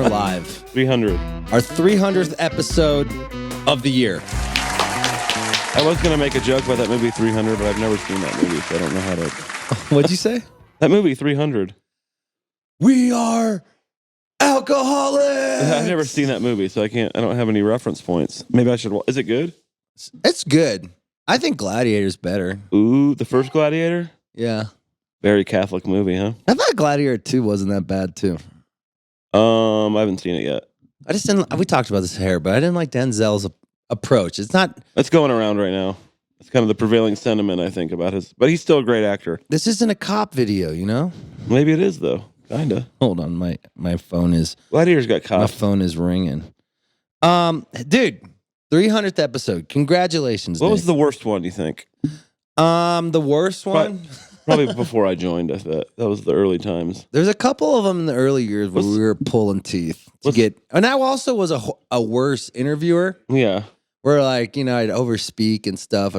we're live. 300. Our 300th episode of the year. I was going to make a joke about that movie 300, but I've never seen that movie, so I don't know how to... What'd you say? That movie 300. We are alcoholics! I've never seen that movie, so I don't have any reference points. Maybe I should... Is it good? It's good. I think Gladiator's better. Ooh, the first Gladiator? Yeah. Very Catholic movie, huh? I thought Gladiator 2 wasn't that bad, too. I haven't seen it yet. I just didn't... We talked about this here, but I didn't like Denzel's approach. It's not... It's going around right now. It's kind of the prevailing sentiment, I think, about his... But he's still a great actor. This isn't a cop video, you know? Maybe it is, though. Kinda. Hold on, my phone is... Gladiator's got cops. My phone is ringing. Dude, 300th episode. Congratulations, What Nick. was the worst one, you think? The worst one? Probably before I joined, I thought. That was the early times. There's a couple of them in the early years where we were pulling teeth to get... And I also was a worse interviewer. Yeah. Where, like, you know, I'd overspeak and stuff.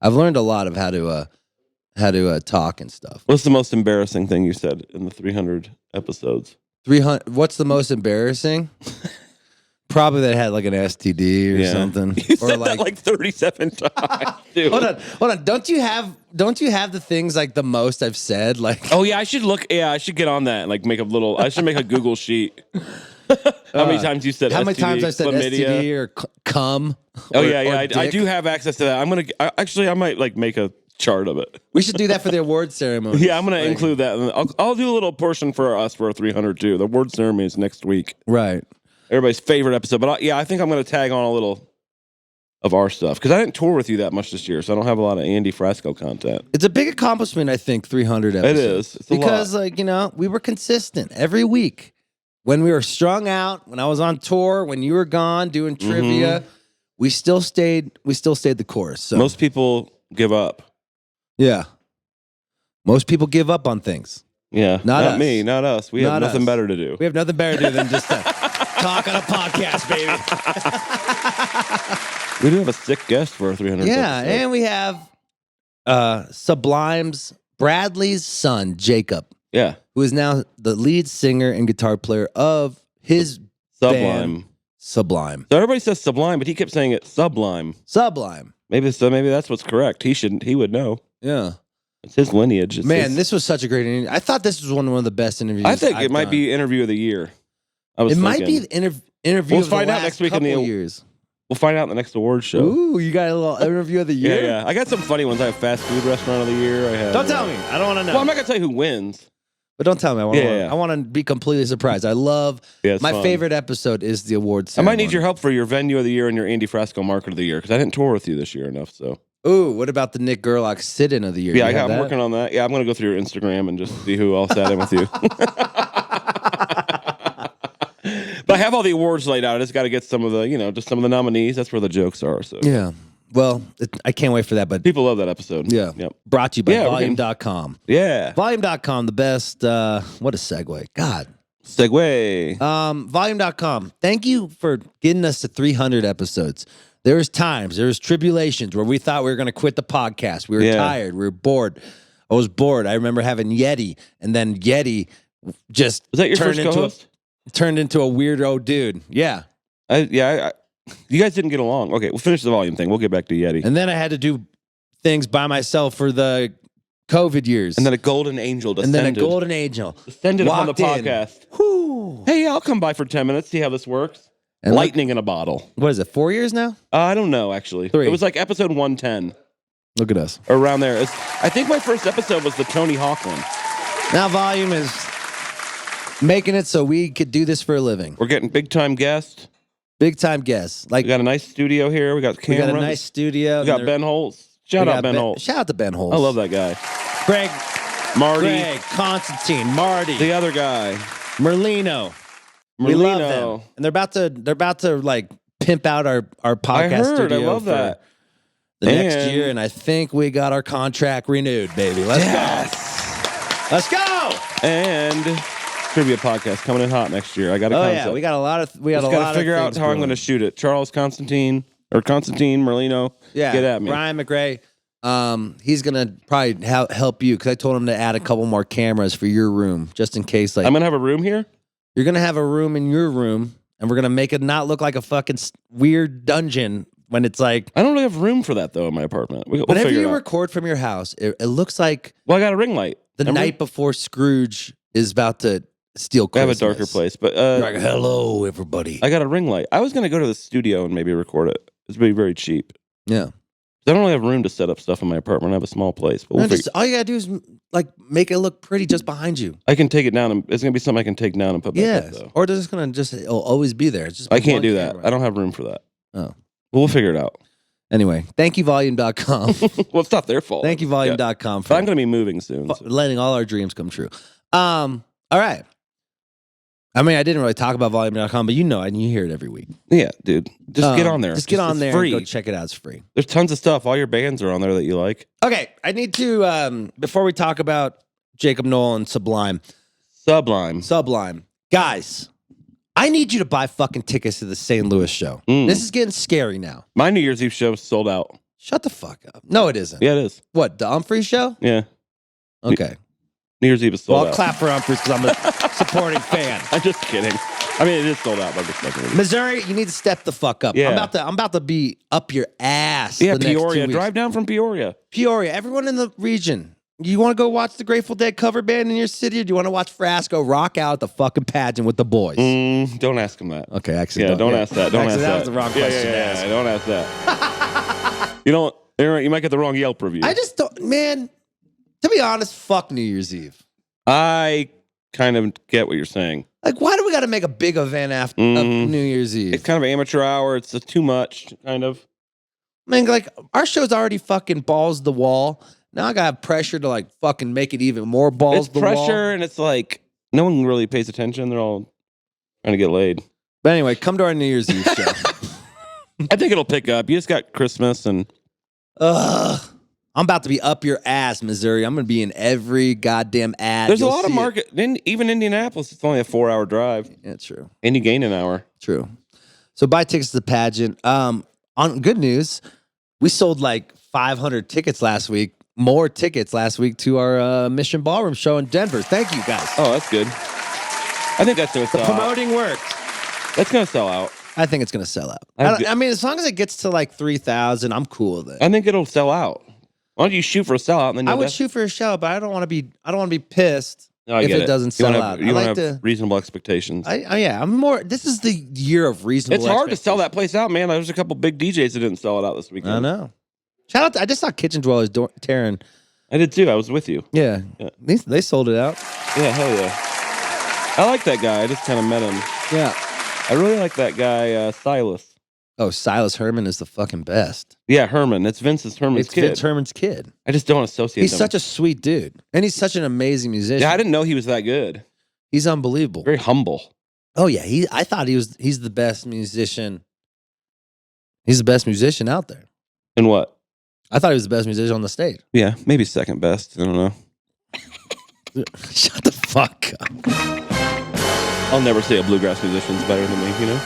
I've learned a lot of how to talk and stuff. What's the most embarrassing thing you said in the 300 episodes? 300. What's the most embarrassing? Probably that I had like an STD or something. You or said that like 37 times. Dude. Hold on. Don't you have the things like the most I've said? Like, oh yeah, I should look. Yeah, I should get on that. And, like, make a little. I should make a Google sheet. How many times you said? How STD, many times I said chlamydia? STD or cum? Oh or, yeah. or I do have access to that. I'm gonna I might like make a chart of it. We should do that for the award ceremony. Yeah, I'm gonna include that. I'll do a little portion for us for a 300 too. The award ceremony is next week. Right. Everybody's favorite episode. But I think I'm gonna tag on a little of our stuff because I didn't tour with you that much this year, so I don't have a lot of Andy Frasco content. It's a big accomplishment, I think. 300 episodes. It is. It's because, a lot. like, you know, we were consistent every week. When we were strung out, when I was on tour, when you were gone doing trivia, we still stayed the course. So. Most people give up. Yeah. Most people give up on things. Yeah. Not us. me, not us. We have nothing better to do. We have nothing better to do than just talk on a podcast, baby. We do have a sick guest for our 300th Yeah, episode. and we have Sublime's Bradley's son, Jakob. Yeah. Who is now the lead singer and guitar player of his Sublime. band, Sublime. So everybody says Sublime, but he kept saying it Sublime. Sublime. Maybe that's what's correct. He would know. Yeah. It's his lineage. This was such a great interview. I thought this was one of the best interviews I think I've it might done. be interview of the year. Might be the interview We'll of find the out last next week in couple the years. We'll find out in the next award show. Ooh, you got a little interview of the year? Yeah. I got some funny ones. I have fast food restaurant of the year. I have. Don't tell me. I don't want to know. Well, I'm not gonna tell you who wins. But don't tell me. I want to be completely surprised. I love my fun. favorite episode is the awards I ceremony. might need your help for your venue of the year and your Andy Frasco market of the year because I didn't tour with you this year enough. So. Ooh, what about the Nick Gerlach sit-in of the year? Yeah, I'm working on that. Yeah, I'm gonna go through your Instagram and just see who else sat in with you. But I have all the awards laid out. I just got to get some of the, just some of the nominees. That's where the jokes are. So yeah. Well, I can't wait for that. But people love that episode. Yeah. Yep. Brought to you by Volume.com. Yeah. Volume.com, the best. What a segue. God. Segue. Volume.com. Thank you for getting us to 300 episodes. There was tribulations where we thought we were going to quit the podcast. We were tired. We were bored. I was bored. I remember having Yeti, and then Yeti just was that your first co-host? Turned into a weirdo dude. Yeah. You guys didn't get along. Okay, we'll finish the volume thing. We'll get back to Yeti. And then I had to do things by myself for the COVID years. And then a golden angel descended. Descended on the podcast. Whew. Hey, I'll come by for 10 minutes, see how this works. And lightning in a bottle. What is it, 4 years now? I don't know, actually. 3. It was like episode 110. Look at us. Around there. I think my first episode was the Tony Hawk one. Now Volume is making it so we could do this for a living. We're getting big-time guests. Big-time guests. Like, we got a nice studio here. We got cameras. We got a nice studio. We got Ben Holtz. Shout out Ben Holtz. Shout out to Ben Holtz. I love that guy. Greg. Marty. Constantine. Marty. The other guy. Merlino. We love them. And they're about to like pimp out our podcast studio. I love that. The next year, and I think we got our contract renewed, baby. Let's go. Let's go. And trivia podcast coming in hot next year. I got a concept. Yeah, we got a lot of got to figure out how I'm going to shoot it. Constantine Merlino. Yeah, get at me. Ryan McRae. He's gonna probably help you because I told him to add a couple more cameras for your room just in case. Like, I'm gonna have a room here. You're going to have a room in your room, and we're going to make it not look like a fucking weird dungeon when it's like... I don't really have room for that, though, in my apartment. We'll whenever figure you it out. record from your house, it looks like... Well, I got a ring light. The night before Scrooge is about to steal Christmas. I have a darker place, but... You're like, hello, everybody. I got a ring light. I was going to go to the studio and maybe record it. It's going to be very cheap. Yeah. I don't really have room to set up stuff in my apartment. I have a small place. But all you got to do is like make it look pretty just behind you. I can take it down. It's going to be something I can take down and put back up, though. Or it's just going to it'll always be there. It's just I can't do that. I don't have room for that. Oh. We'll figure it out. Anyway, thankyouvolume.com. Well, it's not their fault. Thankyouvolume.com for I'm going to be moving soon. So. Letting all our dreams come true. All right. I mean, I didn't really talk about volume.com, but you know it and you hear it every week. Yeah, dude. Just get on there. Just get on there free. And go check it out. It's free. There's tons of stuff. All your bands are on there that you like. Okay. I need to, before we talk about Jakob Nowell and Sublime. Guys, I need you to buy fucking tickets to the St. Louis show. This is getting scary now. My New Year's Eve show is sold out. Shut the fuck up. No, it isn't. Yeah, it is. What, the Humphrey show? Yeah. Okay. New Year's Eve is sold out. Well, I'll clap for Humphreys because I'm a supporting fan. I'm just kidding. I mean, it is sold out. But I'm just fucking with you. Missouri, you need to step the fuck up. Yeah. I'm about to be up your ass. Yeah, the next 2 Peoria. weeks. Drive down from Peoria. Peoria. Everyone in the region. You want to go watch the Grateful Dead cover band in your city, or do you want to watch Frasco rock out at the fucking pageant with the boys? Don't ask him that. Okay, actually, Yeah, don't ask that. Don't ask that. That was the wrong question to ask. Yeah, don't ask that. You don't. You might get the wrong Yelp review. I just don't, man. To be honest, fuck New Year's Eve. I kind of get what you're saying. Like, why do we got to make a big event after New Year's Eve? It's kind of an amateur hour. It's too much, kind of. I mean, like, our show's already fucking balls to the wall. Now I got pressure to, like, fucking make it even more balls to the wall. It's pressure, and it's like, no one really pays attention. They're all trying to get laid. But anyway, come to our New Year's Eve show. I think it'll pick up. You just got Christmas and... I'm about to be up your ass, Missouri. I'm going to be in every goddamn ad. There's a lot of market. Even Indianapolis, it's only a 4-hour drive. Yeah, true. And you gain an hour. True. So buy tickets to the pageant. On good news, we sold like 500 tickets last week. More tickets last week to our Mission Ballroom show in Denver. Thank you, guys. Oh, that's good. I think that's going to sell out. Promoting works. That's going to sell out. I think it's going to sell out. I mean, as long as it gets to like 3,000, I'm cool with it. I think it'll sell out. Why don't you shoot for a sellout? And then I would shoot for a show, but I don't want to be pissed if it doesn't sell out. You want to have reasonable expectations. I'm more. This is the year of reasonable. It's hard to sell that place out, man. There's a couple big DJs that didn't sell it out this weekend. I know. Shout out! I just saw Kitchen Dwellers tearing. I did too. I was with you. Yeah. They sold it out. Yeah, hell yeah. I like that guy. I just kind of met him. Yeah. I really like that guy, Silas. Oh, Silas Herman is the fucking best. Yeah, Herman. It's Vince Herman's kid. Vince Herman's kid. I just don't associate He's them. such a sweet dude. And he's such an amazing musician. Yeah, I didn't know he was that good. He's unbelievable. Very humble. Oh, yeah. I thought he's the best musician. He's the best musician out there. In what? I thought he was the best musician on the stage. Yeah, maybe second best. I don't know. Shut the fuck up. I'll never say a bluegrass musician's better than me, you know?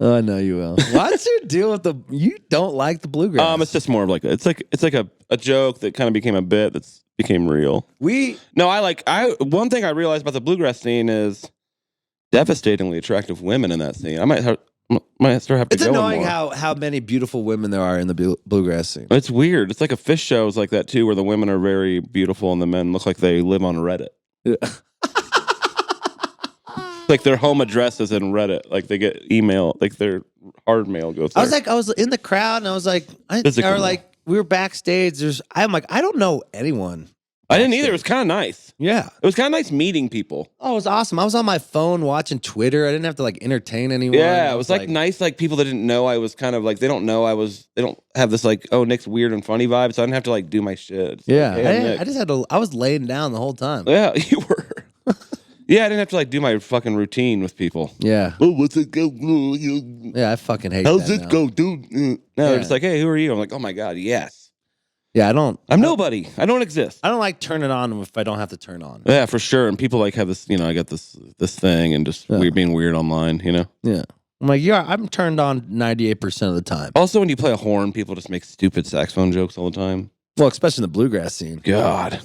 Oh, I know you will. What's your deal with you don't like the bluegrass? It's just more of like it's like a joke that kind of became a bit that's became real. One thing I realized about the bluegrass scene is devastatingly attractive women in that scene. I might start having to It's go annoying more. how many beautiful women there are in the bluegrass scene. It's weird. It's like a fish show is like that too, where the women are very beautiful and the men look like they live on Reddit. Yeah. Like their home address is in Reddit. Like they get email, like their hard mail goes there. I was in the crowd and I was like, we were backstage. I don't know anyone. I didn't either. It was kind of nice. Yeah. It was kind of nice meeting people. Oh, it was awesome. I was on my phone watching Twitter. I didn't have to like entertain anyone. Yeah, it was like nice, like people that didn't know I was kind of like, they don't have this like, oh, Nick's weird and funny vibe. So I didn't have to like do my shit. It's yeah. like, hey, I was laying down the whole time. Yeah, you were. Yeah, I didn't have to like do my fucking routine with people. Yeah. Oh, what's it go? Yeah, I fucking hate How's that it go, dude? No, they're just like, hey, who are you? I'm like, oh my God, yes. Yeah, I'm nobody. I don't exist. I don't like turning on if I don't have to turn on. Yeah, for sure. And people like have this, I got this thing and just being weird online, Yeah. I'm like, I'm turned on 98% of the time. Also, when you play a horn, people just make stupid saxophone jokes all the time. Well, especially in the bluegrass scene. God.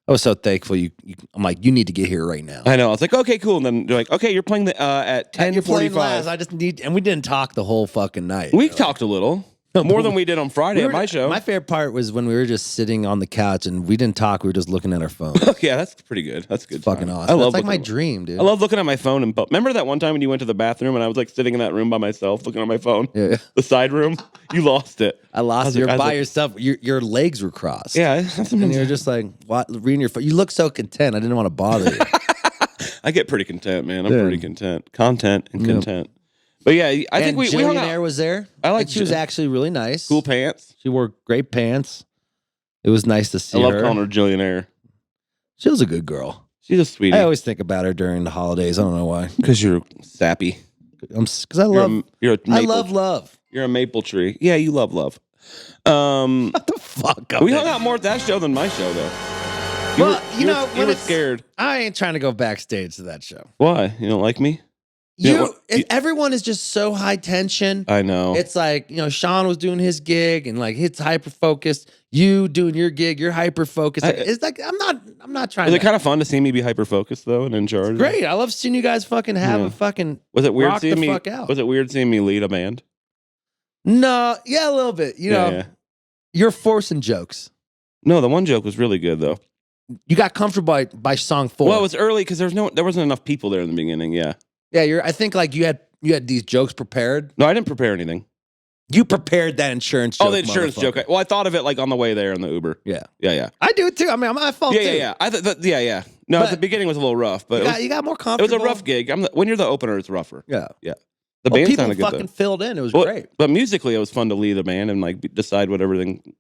I was so thankful. I'm like, you need to get here right now. I know. I was like, okay, cool. And then they're like, okay, you're playing at 10:45. I just need, and we didn't talk the whole fucking night. We talked a little. More than we did on Friday at my show. My favorite part was when we were just sitting on the couch and we didn't talk. We were just looking at our phone. Yeah, that's pretty good. That's good. Fucking awesome. That's like my dream, dude. I love looking at my phone. And remember that one time when you went to the bathroom and I was like sitting in that room by myself looking at my phone? Yeah. The side room? You lost it. I lost it. You're by yourself. Your legs were crossed. Yeah. And you're just like, what? Reading your phone. You look so content. I didn't want to bother you. I get pretty content, man. I'm pretty content. Content and content. But yeah, I think we hung out. Was there. I like. She was actually really nice. Cool pants. She wore great pants. It was nice to see her. I love calling her Jillionaire. She was a good girl. She's a sweetie. I always think about her during the holidays. I don't know why. Because you're sappy. Because I love. I love love. You're a maple tree. Yeah, you love love. What the fuck? We hung out more at that show than my show, though. You were scared. I ain't trying to go backstage to that show. Why? You don't like me? Everyone is just so high tension. I know. It's like, Sean was doing his gig and like it's hyper focused. You doing your gig, you're hyper focused. It's like I'm not trying. Was it kind of fun to see me be hyper focused though and in charge? It's great. I love seeing you guys fucking have a fucking. Was it weird seeing me? Fuck out. Was it weird seeing me lead a band? No, yeah, a little bit. You're forcing jokes. No, the one joke was really good though. You got comfortable by song 4. Well, it was early because there wasn't enough people there in the beginning. Yeah. Yeah, I think like you had these jokes prepared. No, I didn't prepare anything. You prepared that insurance joke. Oh, the insurance joke. Well, I thought of it like on the way there in the Uber. Yeah. Yeah. I do it too. I mean, my fault too. Yeah. Yeah. No, at the beginning was a little rough, but you got more comfortable. It was a rough gig. When you're the opener, it's rougher. Yeah. The band people sounded good. Fucking filled in. It was great. But musically, it was fun to lead a band and like decide what everything.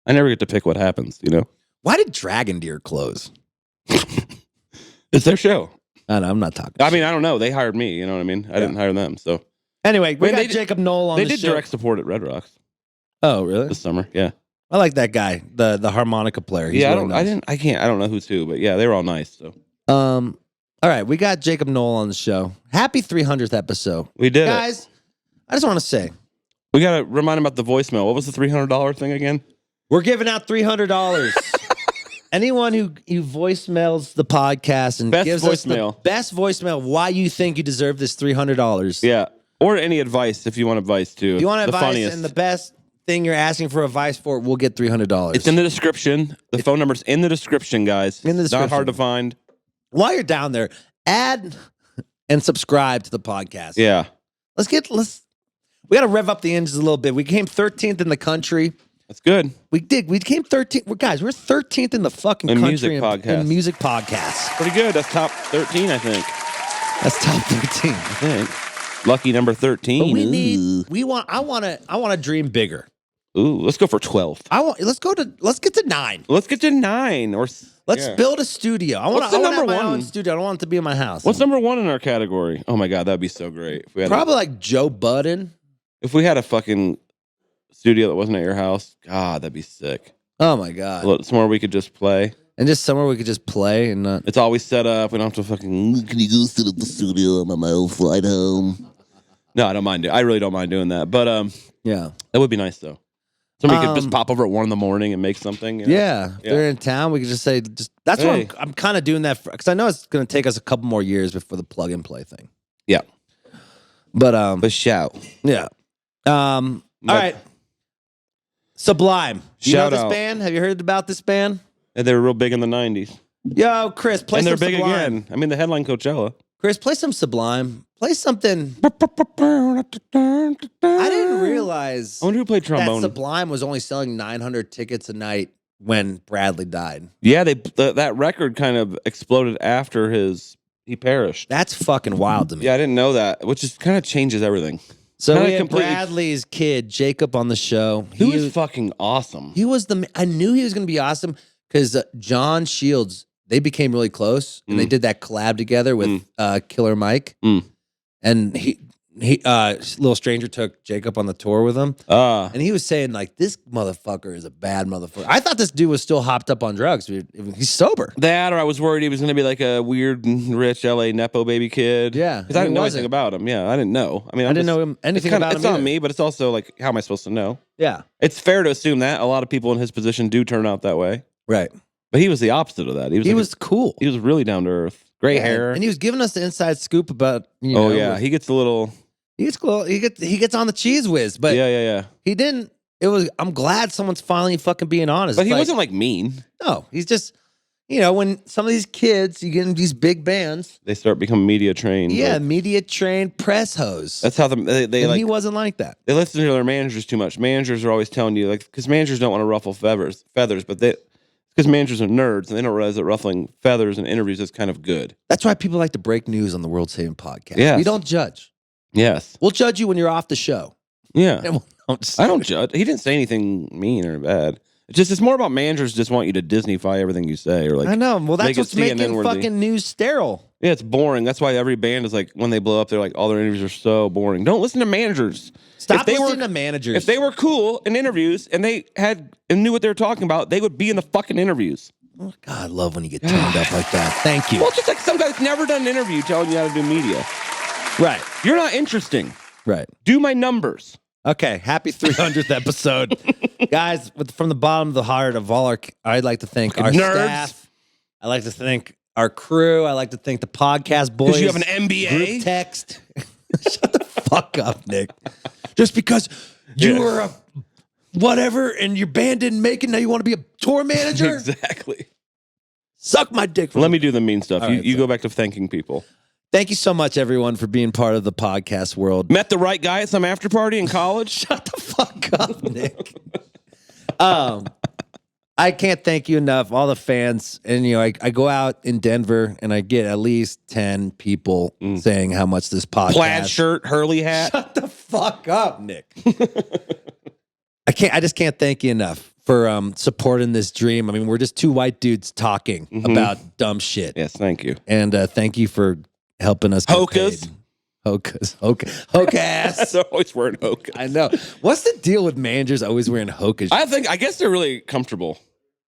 I never get to pick what happens. Why did Dragon Deer close? It's their show. I know, I'm not talking. I mean, I don't know. They hired me. You know what I mean? I didn't hire them. So anyway, we got Jakob Nowell on the show. They did direct support at Red Rocks. Oh, really? This summer, yeah. I like that guy, the harmonica player. He's I don't know who's who, but yeah, they were all nice. So, all right, we got Jakob Nowell on the show. Happy 300th episode. We did, guys. I just want to say, we got to remind him about the voicemail. What was the $300 thing again? We're giving out $300. Anyone who voicemails the podcast and gives us the best voicemail, why you think you deserve this $300. Yeah. Or any advice if you want advice too. If you want advice and the best thing you're asking for advice for, we'll get $300. It's in the description. The phone number's in the description, guys. In the description. Not hard to find. While you're down there, add and subscribe to the podcast. Yeah. We got to rev up the engines a little bit. We came 13th in the country. That's good. We did. We came 13th. Guys, we're 13th in the fucking country in music podcasts. Pretty good. That's top 13, I think. That's top 13. I think. Lucky number 13. But I want to dream bigger. Ooh, let's go for 12. Let's get to 9. Let's get to 9 or let's build a studio. I want to have my own studio. I don't want it to be in my house. What's number 1 in our category? Oh my God, that'd be so great. If we had probably like Joe Budden. If we had a fucking studio that wasn't at your house, God, that'd be sick. Oh my God. Somewhere we could just play. And just somewhere we could just play and not. It's always set up. We don't have to fucking. Can you go sit at the studio? I'm on my own flight home. No, I don't mind. I really don't mind doing that. But yeah, that would be nice though. Somebody could just pop over at 1 a.m. and make something. Yeah, if they're in town, we could just say. That's what I'm kind of doing that because I know it's going to take us a couple more years before the plug and play thing. Yeah, but shout. Yeah. All right. Sublime. You know this band? Have you heard about this band? Yeah, they were real big in the 90s. Yo, Chris, play some Sublime. And they're big again. I mean, the headline Coachella. Chris, play some Sublime. Play something. I didn't realize I wonder who played trombone. That Sublime was only selling 900 tickets a night when Bradley died. Yeah, that record kind of exploded after he perished. That's fucking wild to me. Yeah, I didn't know that, which just kind of changes everything. So we had Bradley's kid, Jacob, on the show. He was fucking awesome. I knew he was going to be awesome because John Shields, they became really close, and they did that collab together with Killer Mike. And Little Stranger took Jacob on the tour with him. And he was saying, like, this motherfucker is a bad motherfucker. I thought this dude was still hopped up on drugs. He's sober. That, or I was worried he was going to be like a weird, rich LA Nepo baby kid. Yeah. Because I didn't know anything about him. Yeah, I didn't know. I mean, I didn't know anything about him. It's on me, but it's also like, how am I supposed to know? Yeah. It's fair to assume that. A lot of people in his position do turn out that way. Right. But he was the opposite of that. He was cool. He was really down to earth. Great hair. And he was giving us the inside scoop about, he gets a little... He gets on the cheese whiz, but he didn't. I'm glad someone's finally fucking being honest. But he wasn't like mean. No, he's just, when some of these kids, you get in these big bands, they start becoming media trained. Yeah, media trained press hose. That's how he wasn't like that. They listen to their managers too much. Managers are always telling you, because managers don't want to ruffle feathers, but because managers are nerds and they don't realize that ruffling feathers in interviews is kind of good. That's why people like to break news on the World Saving Podcast. Yes. We don't judge. Yes. We'll judge you when you're off the show. Yeah. I don't judge. He didn't say anything mean or bad. It's more about managers just want you to Disney-fy everything you say. Or I know. Well, that's what's making fucking news sterile. Yeah, it's boring. That's why every band is like, when they blow up, they're like, all their interviews are so boring. Don't listen to managers. Stop listening to managers. If they were cool in interviews and they knew what they were talking about, they would be in the fucking interviews. Oh, God, I love when you get turned up like that. Thank you. Well, just like some guy's never done an interview telling you how to do media. Right. You're not interesting. Right. Do my numbers. Okay. Happy 300th episode. Guys, from the bottom of the heart of all I'd like to thank our staff. I'd like to thank our crew. I'd like to thank the podcast boys. Because you have an MBA? Group text. Shut the fuck up, Nick. Just because you were a whatever and your band didn't make it, now you want to be a tour manager? Exactly. Suck my dick. Let me do the mean stuff. Right, you go back to thanking people. Thank you so much, everyone, for being part of the podcast world. Met the right guy at some after party in college? Shut the fuck up, Nick. I can't thank you enough, all the fans. And, I go out in Denver and I get at least 10 people saying how much this podcast... Plaid shirt, Hurley hat. Shut the fuck up, Nick. I just can't thank you enough for supporting this dream. I mean, we're just two white dudes talking about dumb shit. Yes, thank you. And thank you for helping us get Hokas. paid. Hokas. They're always wearing hokas. I know. What's the deal with managers always wearing hokas? I guess they're really comfortable,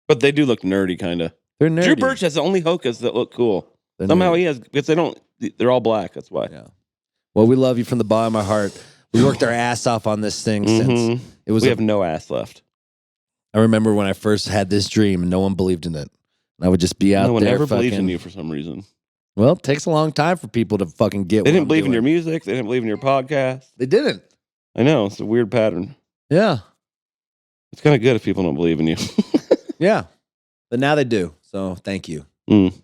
but they do look nerdy, kind of. They're nerdy. Drew Birch has the only hokas that look cool. Somehow he has, because they're all black. That's why. Yeah. Well, we love you from the bottom of our heart. We worked our ass off on this thing since it was. We have no ass left. I remember when I first had this dream and no one believed in it. And I would just be out there. No one ever believed in you for some reason. Well, it takes a long time for people to fucking get. They didn't believe in your music. They didn't believe in your podcast. They didn't. I know. It's a weird pattern. Yeah. It's kind of good if people don't believe in you. Yeah. But now they do. So thank you. Mm.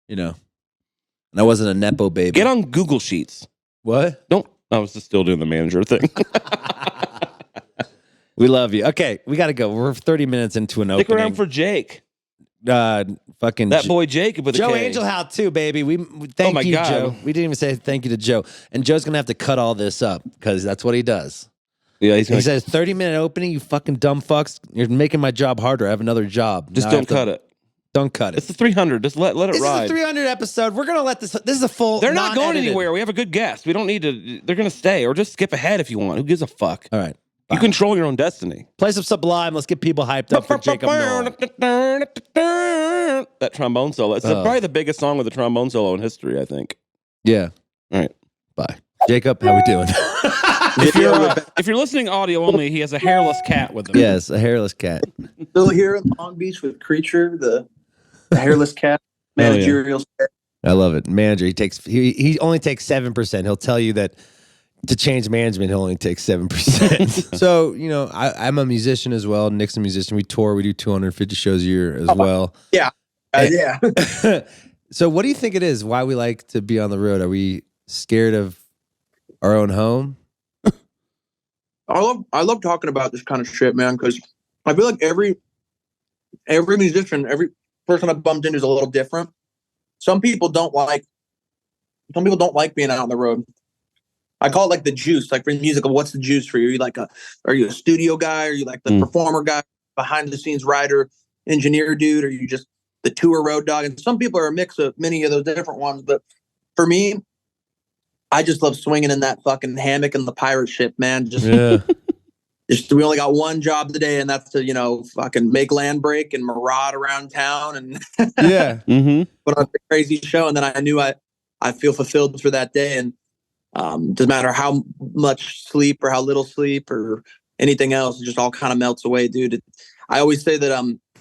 And I wasn't a Nepo baby. Get on Google Sheets. What? I was just still doing the manager thing. We love you. Okay, we got to go. We're 30 minutes into an opening. Stick around for Jake. Fucking that boy Jacob with Joe K. Angelhow too, baby. We thank you, God. Joe. We didn't even say thank you to Joe, and Joe's gonna have to cut all this up because that's what he does. Yeah, he says 30-minute opening. You fucking dumb fucks. You're making my job harder. I have another job. Just don't cut it. Don't cut it. It's the 300. Just let it ride. This is the 300 episode. We're gonna let this. This is a full. They're not going anywhere. We have a good guest. We don't need to. They're gonna stay, or just skip ahead if you want. Who gives a fuck? All right. You control your own destiny. Play some Sublime. Let's get people hyped up for Jakob Nowell. That trombone solo. It's probably the biggest song with a trombone solo in history, I think. Yeah. All right. Bye. Jacob, how we doing? If you're listening audio only, he has a hairless cat with him. Yes, a hairless cat. Still here in Long Beach with Creature, the hairless cat, managerial staff. I love it. Manager, he only takes 7%. He'll tell you that to change management, he'll only take 7%. So, I'm a musician as well. Nick's a musician. We tour. We do 250 shows a year as well. Yeah. Yeah. So what do you think it is? Why we like to be on the road? Are we scared of our own home? I love talking about this kind of shit, man, because I feel like every musician, every person I've bumped into is a little different. Some people don't like being out on the road. I call it like the juice, like for music. What's the juice for you? Are you a studio guy? Are you like the performer guy, behind the scenes writer, engineer dude? Or are you just the tour road dog? And some people are a mix of many of those different ones. But for me, I just love swinging in that fucking hammock and the pirate ship, man. We only got one job today, and that's to, fucking make land break and maraud around town and put on a crazy show. And then I knew I feel fulfilled for that day. And doesn't matter how much sleep or how little sleep or anything else, it just all kind of melts away, dude. I always say that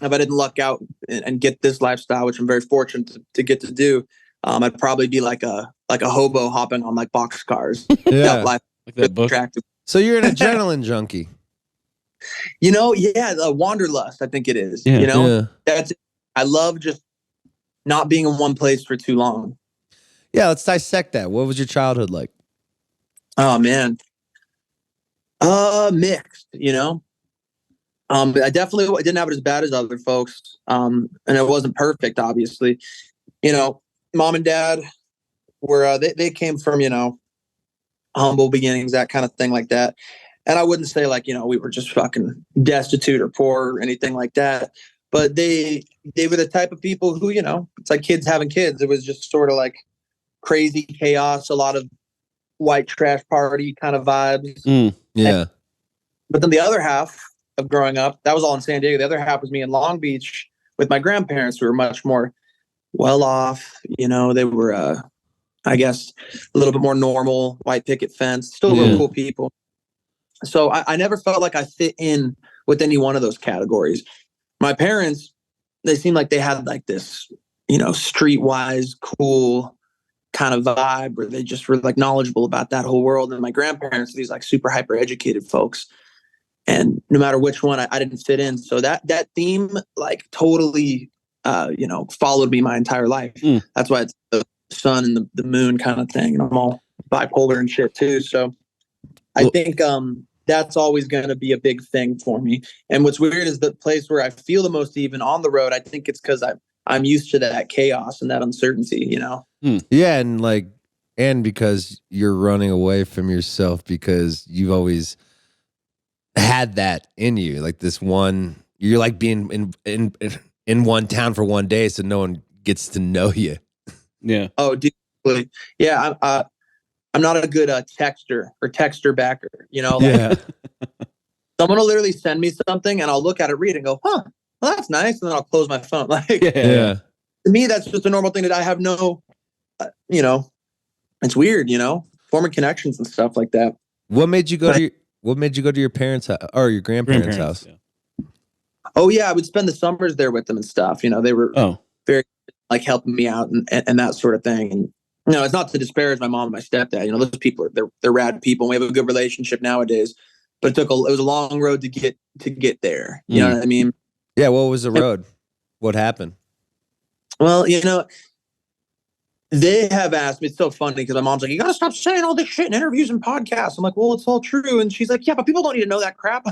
if I didn't luck out and get this lifestyle, which I'm very fortunate to get to do, I'd probably be like a hobo hopping on like box cars. Yeah, like that book. Attractive. So you're an adrenaline junkie. The wanderlust, I think it is. Yeah. That's it. I love just not being in one place for too long. Yeah, let's dissect that. What was your childhood like? Oh man, mixed. I definitely didn't have it as bad as other folks, and it wasn't perfect, obviously. Mom and dad were they came from humble beginnings, that kind of thing, like that. And I wouldn't say like we were just fucking destitute or poor or anything like that. But they were the type of people who it's like kids having kids. It was just sort of like crazy chaos, a lot of white trash party kind of vibes. Yeah. But then the other half of growing up, that was all in San Diego. The other half was me in Long Beach with my grandparents, who were much more well off. They were, I guess, a little bit more normal, white picket fence, still real cool people. So I never felt like I fit in with any one of those categories. My parents, they seemed like they had like this, streetwise, cool kind of vibe where they just were like knowledgeable about that whole world. And my grandparents, these like super hyper educated folks. And no matter which one, I didn't fit in. So that theme like totally, followed me my entire life. That's why it's the sun and the moon kind of thing. And I'm all bipolar and shit too. So I think that's always going to be a big thing for me. And what's weird is the place where I feel the most even on the road. I think it's because I'm used to that chaos and that uncertainty, Yeah, and because you're running away from yourself because you've always had that in you, like this one. You're like being in one town for one day, so no one gets to know you. Yeah. Oh, deeply. Yeah. I'm not a good texter or texter backer. Someone will literally send me something and I'll look at it, read it, and go, "Huh, well, that's nice," and then I'll close my phone. Like, Yeah. To me, that's just a normal thing that I have no, it's weird, forming connections and stuff like that. What made you go to your parents' house or your grandparents' house? Yeah. Oh yeah, I would spend the summers there with them and stuff. They were very like helping me out and that sort of thing. And it's not to disparage my mom and my stepdad. Those people they're rad people. And we have a good relationship nowadays. But it was a long road to get there. You know what I mean? Yeah. What was the road? What happened? Well, they have asked me. It's so funny because my mom's like, "You got to stop saying all this shit in interviews and podcasts." I'm like, "Well, it's all true." And she's like, "Yeah, but people don't need to know that crap."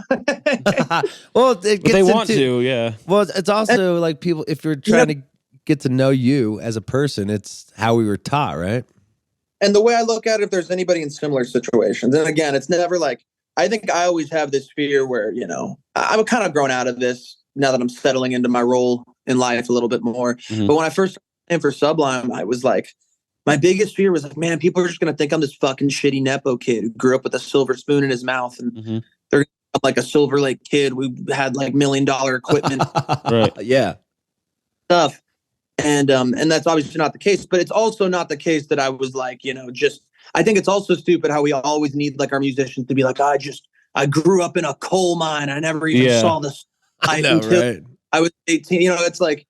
Well, they want to, yeah. Well, it's also like people, if you're trying to get to know you as a person, it's how we were taught, right? And the way I look at it, if there's anybody in similar situations, and again, it's never like, I think I always have this fear where, I'm kind of grown out of this now that I'm settling into my role in life a little bit more. Mm-hmm. But when I first came for Sublime, I was like, my biggest fear was like, man, people are just going to think I'm this fucking shitty Nepo kid who grew up with a silver spoon in his mouth. And they're like a Silver Lake kid who had like $1 million equipment. Right. Yeah. Stuff. And that's obviously not the case, but it's also not the case that I was like, I think it's also stupid how we always need like our musicians to be like, I grew up in a coal mine. I never even saw this life until I was 18. It's like,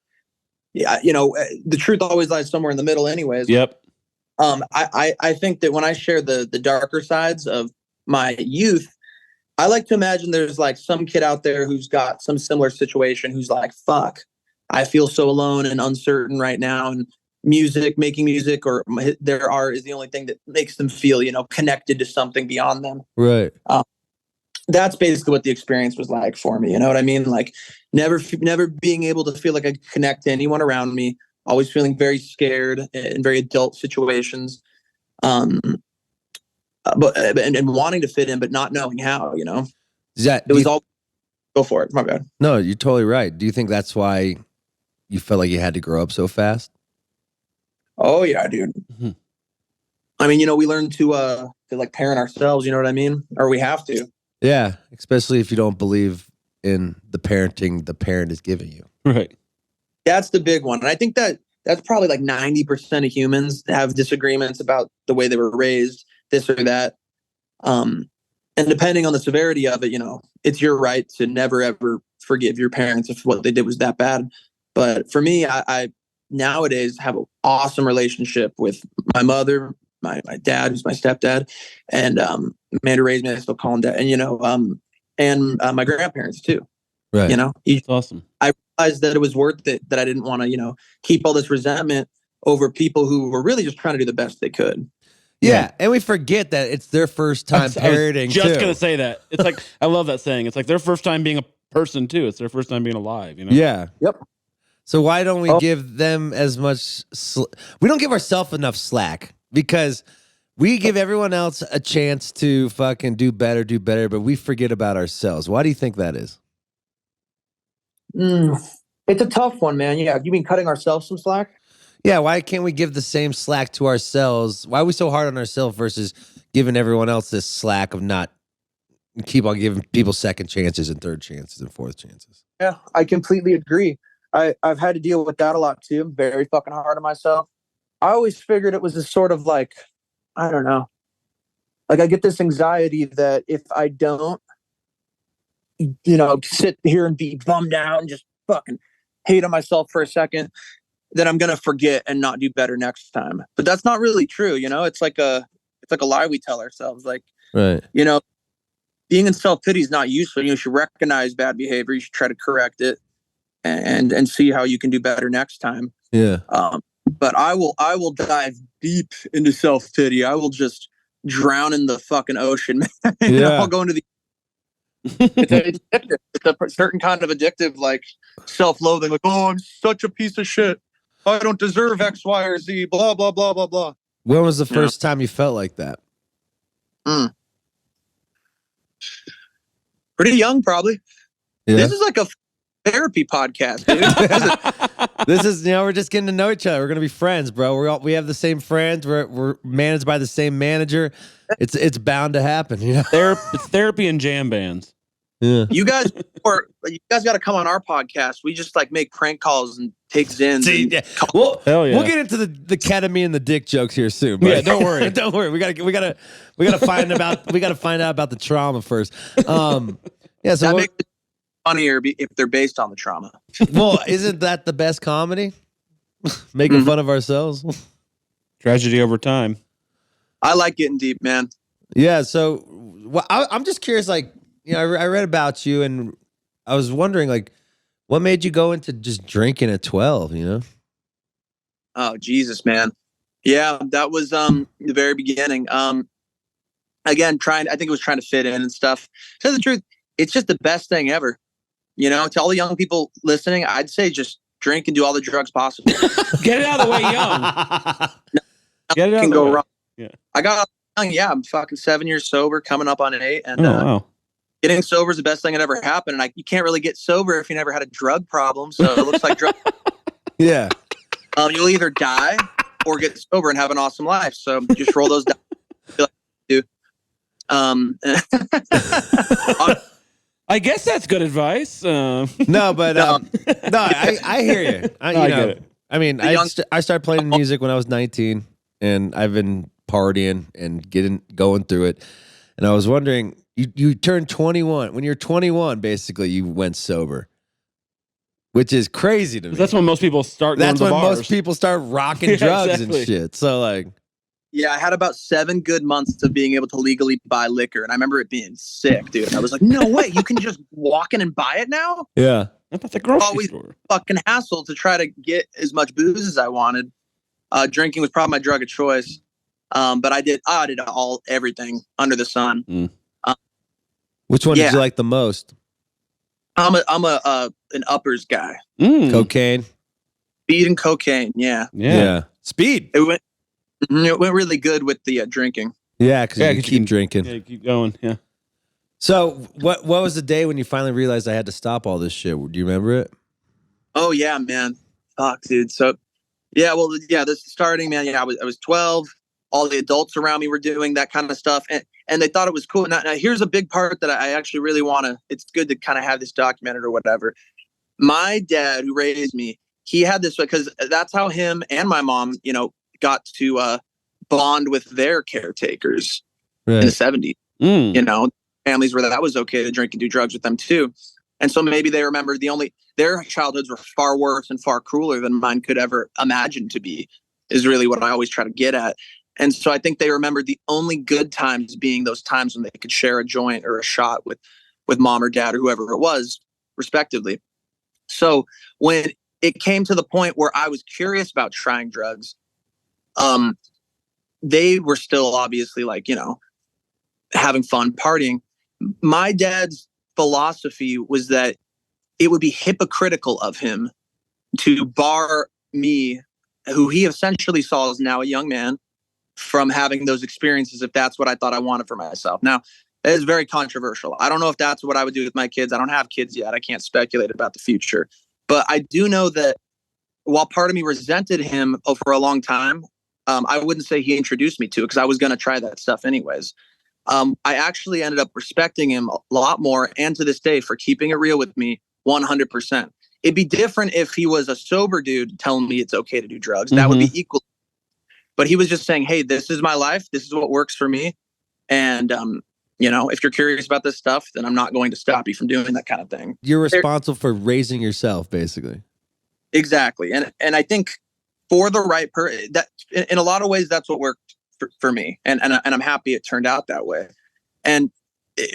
the truth always lies somewhere in the middle anyways. Yep. I think that when I share the darker sides of my youth, I like to imagine there's like some kid out there who's got some similar situation who's like, fuck, I feel so alone and uncertain right now. And making music or their art is the only thing that makes them feel, connected to something beyond them. Right. That's basically what the experience was like for me. You know what I mean? Like never being able to feel like I could connect to anyone around me, always feeling very scared in very adult situations. But wanting to fit in, but not knowing how, go for it. My bad. No, you're totally right. Do you think that's why you felt like you had to grow up so fast? Oh yeah, dude. Mm-hmm. I mean, we learn to like parent ourselves, you know what I mean? Or we have to. Yeah. Especially if you don't believe in the parenting the parent is giving you. Right. That's the big one. And I think that's probably like 90% of humans have disagreements about the way they were raised, this or that. And depending on the severity of it, it's your right to never, ever forgive your parents if what they did was that bad. But for me, I nowadays have an awesome relationship with my mother, my dad, who's my stepdad, and man who raised me, I still call him dad, and my grandparents too. Right. That's awesome. I realized that it was worth it, that I didn't want to, keep all this resentment over people who were really just trying to do the best they could. Yeah, and we forget that it's their first time parenting. Just gonna say that. It's like I love that saying. It's like their first time being a person too. It's their first time being alive. Yeah. Yep. So why don't we give them as much? We don't give ourselves enough slack because we give everyone else a chance to fucking do better, but we forget about ourselves. Why do you think that is? It's a tough one, man. Yeah, you mean cutting ourselves some slack? Yeah, why can't we give the same slack to ourselves? Why are we so hard on ourselves versus giving everyone else this slack of not keep on giving people second chances and third chances and fourth chances? Yeah, I completely agree. I've had to deal with that a lot too. I'm very fucking hard on myself. I always figured it was this sort of like, I don't know. Like I get this anxiety that if I don't, sit here and be bummed out and just fucking hate on myself for a second, then I'm gonna forget and not do better next time. But that's not really true, It's like a lie we tell ourselves. Like, right. Being in self-pity is not useful. You should recognize bad behavior. You should try to correct it and see how you can do better next time. Yeah. But I will dive deep into self-pity. I will just drown in the fucking ocean, man. Yeah. I'll go into the it's addictive. It's a certain kind of addictive, like self-loathing, like, oh, I'm such a piece of shit. I don't deserve X, Y, or Z, blah, blah, blah, blah, blah. When was the first time you felt like that? Pretty young, probably. Yeah. This is like a therapy podcast, dude. This is, we're just getting to know each other. We're gonna be friends, bro. We have the same friends. We're managed by the same manager. It's bound to happen, It's therapy and jam bands. Yeah. You guys got to come on our podcast. We just like make prank calls and take Zins. We'll get into the ketamine and the dick jokes here soon. But yeah, don't worry. Don't worry. We gotta find out about the trauma first. Yeah, so that makes it funnier if they're based on the trauma. Well, isn't that the best comedy? Making fun of ourselves. Tragedy over time. I like getting deep, man. Yeah. So I'm just curious, like, I read about you and I was wondering, like, what made you go into just drinking at 12, Oh, Jesus, man. Yeah, that was the very beginning. Again, I think it was trying to fit in and stuff. To tell the truth, it's just the best thing ever. To all the young people listening, I'd say just drink and do all the drugs possible. Get it out of the way young. Get it out of the way. Wrong. Yeah. I got young. Yeah, I'm fucking 7 years sober, coming up on 8. And wow. Getting sober is the best thing that ever happened. And you can't really get sober if you never had a drug problem. So it looks like drug. Yeah. You'll either die or get sober and have an awesome life. So just roll those dice. I guess that's good advice. No, but I hear you. I get it. I mean, I started playing music when I was 19, and I've been partying and going through it. And I was wondering, you turned 21. When you're 21, basically, you went sober, which is crazy to me. That's when most people start. That's when most people start rocking drugs and shit. So like. Yeah, I had about 7 good months of being able to legally buy liquor. And I remember it being sick, dude. I was like, no way, you can just walk in and buy it now? Yeah. That's the grocery store. Fucking hassle to try to get as much booze as I wanted. Drinking was probably my drug of choice. But I did everything under the sun. Mm. Which one did you like the most? I'm an uppers guy. Cocaine? Speed and cocaine, yeah. Speed. It went really good with the drinking. Yeah, because you keep drinking. Yeah, keep going. Yeah. So, what was the day when you finally realized I had to stop all this shit? Do you remember it? Oh yeah, man. Fuck, dude. So, this starting, man. Yeah, I was 12. All the adults around me were doing that kind of stuff, and they thought it was cool. Now here's a big part that I actually really want to. It's good to kind of have this documented or whatever. My dad, who raised me, he had this because that's how him and my mom, got to bond with their caretakers in the 70s. Families where that was okay to drink and do drugs with them too. And so maybe they remember their childhoods were far worse and far crueler than mine could ever imagine to be, is really what I always try to get at. And so I think they remembered the only good times being those times when they could share a joint or a shot with mom or dad or whoever it was, respectively. So when it came to the point where I was curious about trying drugs, they were still obviously like, having fun partying. My dad's philosophy was that it would be hypocritical of him to bar me, who he essentially saw as now a young man, from having those experiences if that's what I thought I wanted for myself. Now, that is very controversial. I don't know if that's what I would do with my kids. I don't have kids yet. I can't speculate about the future. But I do know that while part of me resented him for a long time, I wouldn't say he introduced me to it because I was going to try that stuff anyways. I actually ended up respecting him a lot more, and to this day, for keeping it real with me 100%. It'd be different if he was a sober dude telling me it's okay to do drugs. That would be equal. But he was just saying, hey, this is my life. This is what works for me. And, if you're curious about this stuff, then I'm not going to stop you from doing that kind of thing. You're responsible for raising yourself, basically. Exactly. And I think for the right person, that in a lot of ways, that's what worked for me. And I'm happy it turned out that way. And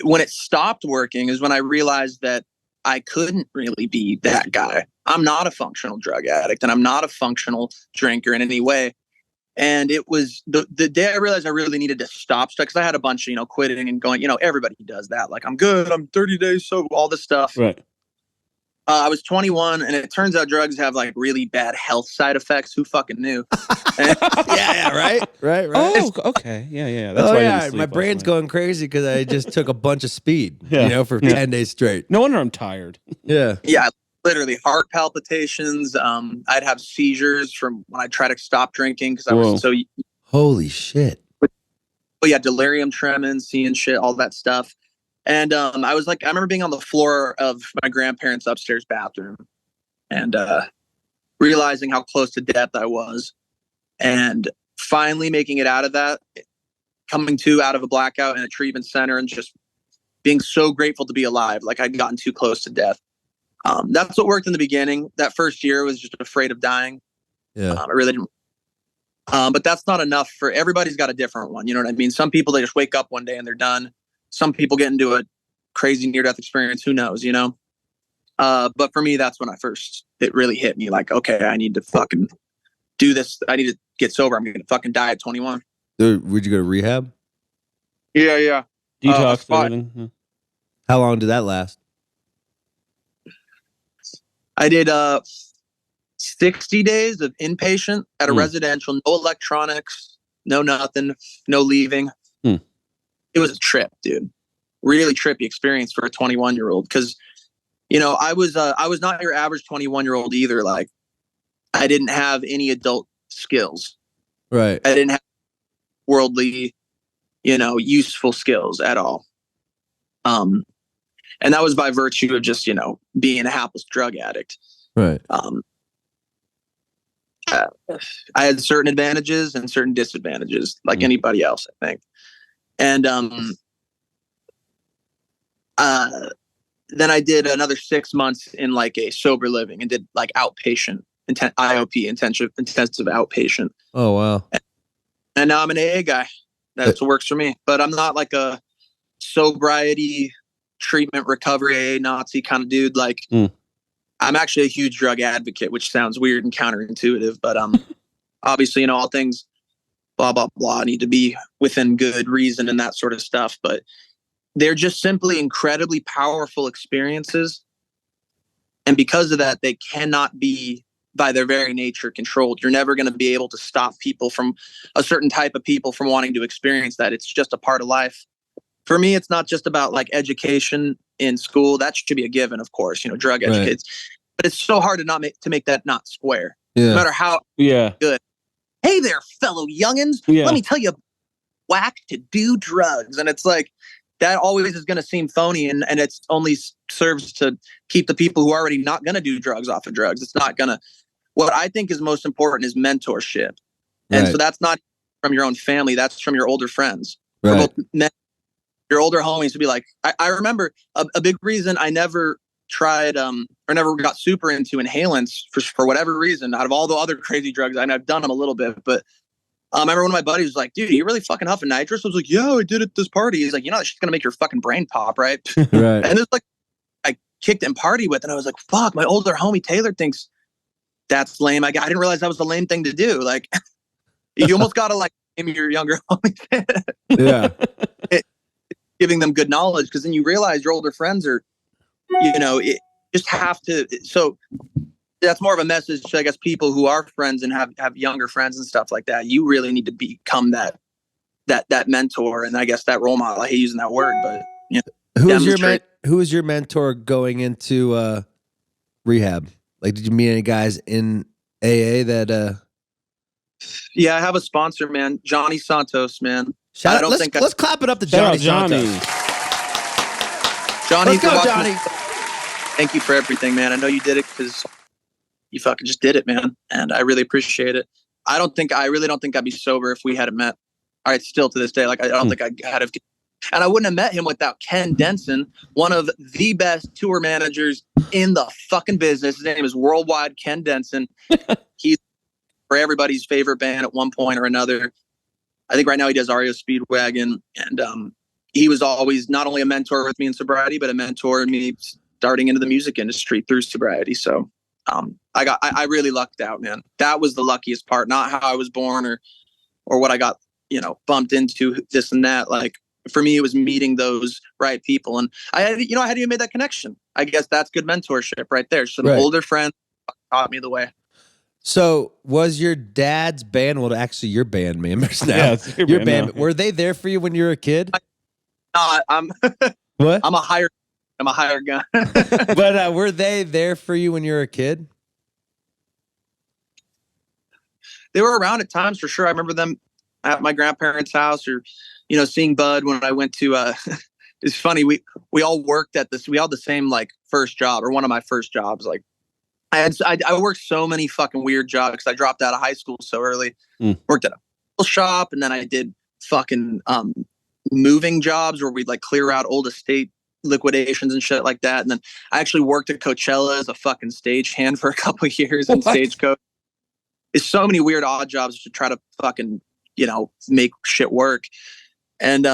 when it stopped working is when I realized that I couldn't really be that guy. I'm not a functional drug addict, and I'm not a functional drinker in any way. And it was the day I realized I really needed to stop stuff, because I had a bunch of, quitting and going, everybody does that. Like, I'm good. I'm 30 days sober, all this stuff. Right. I was 21, and it turns out drugs have like really bad health side effects. Who fucking knew? Yeah, right. Oh, okay. Yeah. That's why I didn't sleep my brain's last night. going crazy because I just took a bunch of speed, for 10 days straight. No wonder I'm tired. Yeah. Yeah, literally heart palpitations. I'd have seizures from when I try to stop drinking because I was so. Holy shit. But yeah, delirium tremens, seeing shit, all that stuff. And I was like, I remember being on the floor of my grandparents' upstairs bathroom and realizing how close to death I was, and finally making it out of that, coming out of a blackout in a treatment center, and just being so grateful to be alive. Like I'd gotten too close to death. That's what worked in the beginning. That first year was just afraid of dying. Yeah. I really didn't. But that's not enough for everybody's got a different one. You know what I mean? Some people, they just wake up one day and they're done. Some people get into a crazy near-death experience. Who knows, But for me, that's when it really hit me. Like, okay, I need to fucking do this. I need to get sober. I'm going to fucking die at 21. Would you go to rehab? Yeah. Detox. How long did that last? I did 60 days of inpatient at a residential, no electronics, no nothing, no leaving. It was a trip, dude. Really trippy experience for a 21-year-old. Because, I was not your average 21-year-old either. Like, I didn't have any adult skills. Right. I didn't have worldly, useful skills at all. And that was by virtue of just, being a hapless drug addict. Right. I had certain advantages and certain disadvantages, like anybody else, I think. And then I did another 6 months in like a sober living and did like outpatient, IOP, intensive outpatient. Oh, wow. And now I'm an AA guy. That's what works for me. But I'm not like a sobriety, treatment, recovery, AA Nazi kind of dude. Like, I'm actually a huge drug advocate, which sounds weird and counterintuitive. But obviously, all things blah, blah, blah need to be within good reason and that sort of stuff. But they're just simply incredibly powerful experiences. And because of that, they cannot be, by their very nature, controlled. You're never going to be able to stop people from a certain type of people from wanting to experience that. It's just a part of life. For me, it's not just about like education in school. That should be a given, of course, drug educates. But it's so hard to make that not square. No matter how good. Hey there, fellow youngins. Let me tell you, whack to do drugs. And it's like, that always is going to seem phony, and it's only serves to keep the people who are already not going to do drugs off of drugs. It's not going to. What I think is most important is mentorship. And so that's not from your own family. That's from your older friends. Right. Your older homies would be like, I remember a big reason I never tried or never got super into inhalants for whatever reason. Out of all the other crazy drugs, I've done them a little bit, but I remember one of my buddies was like, "Dude, are you really fucking huffing nitrous?" I was like, "Yeah, I did at this party." He's like, "You know, that's just gonna make your fucking brain pop, right?" Right. And it's like I kicked and party with, and I was like, "Fuck!" My older homie Taylor thinks that's lame. I didn't realize that was the lame thing to do. Like, you almost gotta like aim your younger homies. Yeah. Giving them good knowledge, because then you realize your older friends are, it just have to. So that's more of a message to, I guess, people who are friends and have younger friends and stuff like that. You really need to become that mentor, and I guess that role model. I hate using that word, but who is your mentor going into rehab? Like, did you meet any guys in AA that? Yeah, I have a sponsor, man, Johnny Santos, man. Let's clap it up to Johnny Santos. Johnny, let's go, Johnny. Thank you for everything, man. I know you did it because you fucking just did it, man, and I really appreciate it. I really don't think I'd be sober if we hadn't met. All right, still to this day, like I don't think I had have, and I wouldn't have met him without Ken Denson, one of the best tour managers in the fucking business. His name is Worldwide Ken Denson. He's for everybody's favorite band at one point or another. I think right now he does REO Speedwagon, and he was always not only a mentor with me in sobriety, but a mentor in me starting into the music industry through sobriety. So I really lucked out, man. That was the luckiest part, not how I was born or what I got, bumped into, this and that. Like, for me, it was meeting those right people. And I hadn't even made that connection. I guess that's good mentorship right there. Some older friends taught me the way. So was your dad's band, well, actually your band members now, yeah, your band, were they there for you when you were a kid? I'm what? I'm a hired gun. But were they there for you when you were a kid? They were around at times for sure. I remember them at my grandparents' house, or, seeing Bud when I went to, it's funny. We all worked at this. We all had the same like first job, or one of my first jobs. Like I worked so many fucking weird jobs because I dropped out of high school so early. Worked at a shop, and then I did fucking moving jobs where we'd like clear out old estate liquidations and shit like that. And then I actually worked at Coachella as a fucking stagehand for a couple of years in Stagecoach. It's so many weird odd jobs to try to fucking, make shit work. And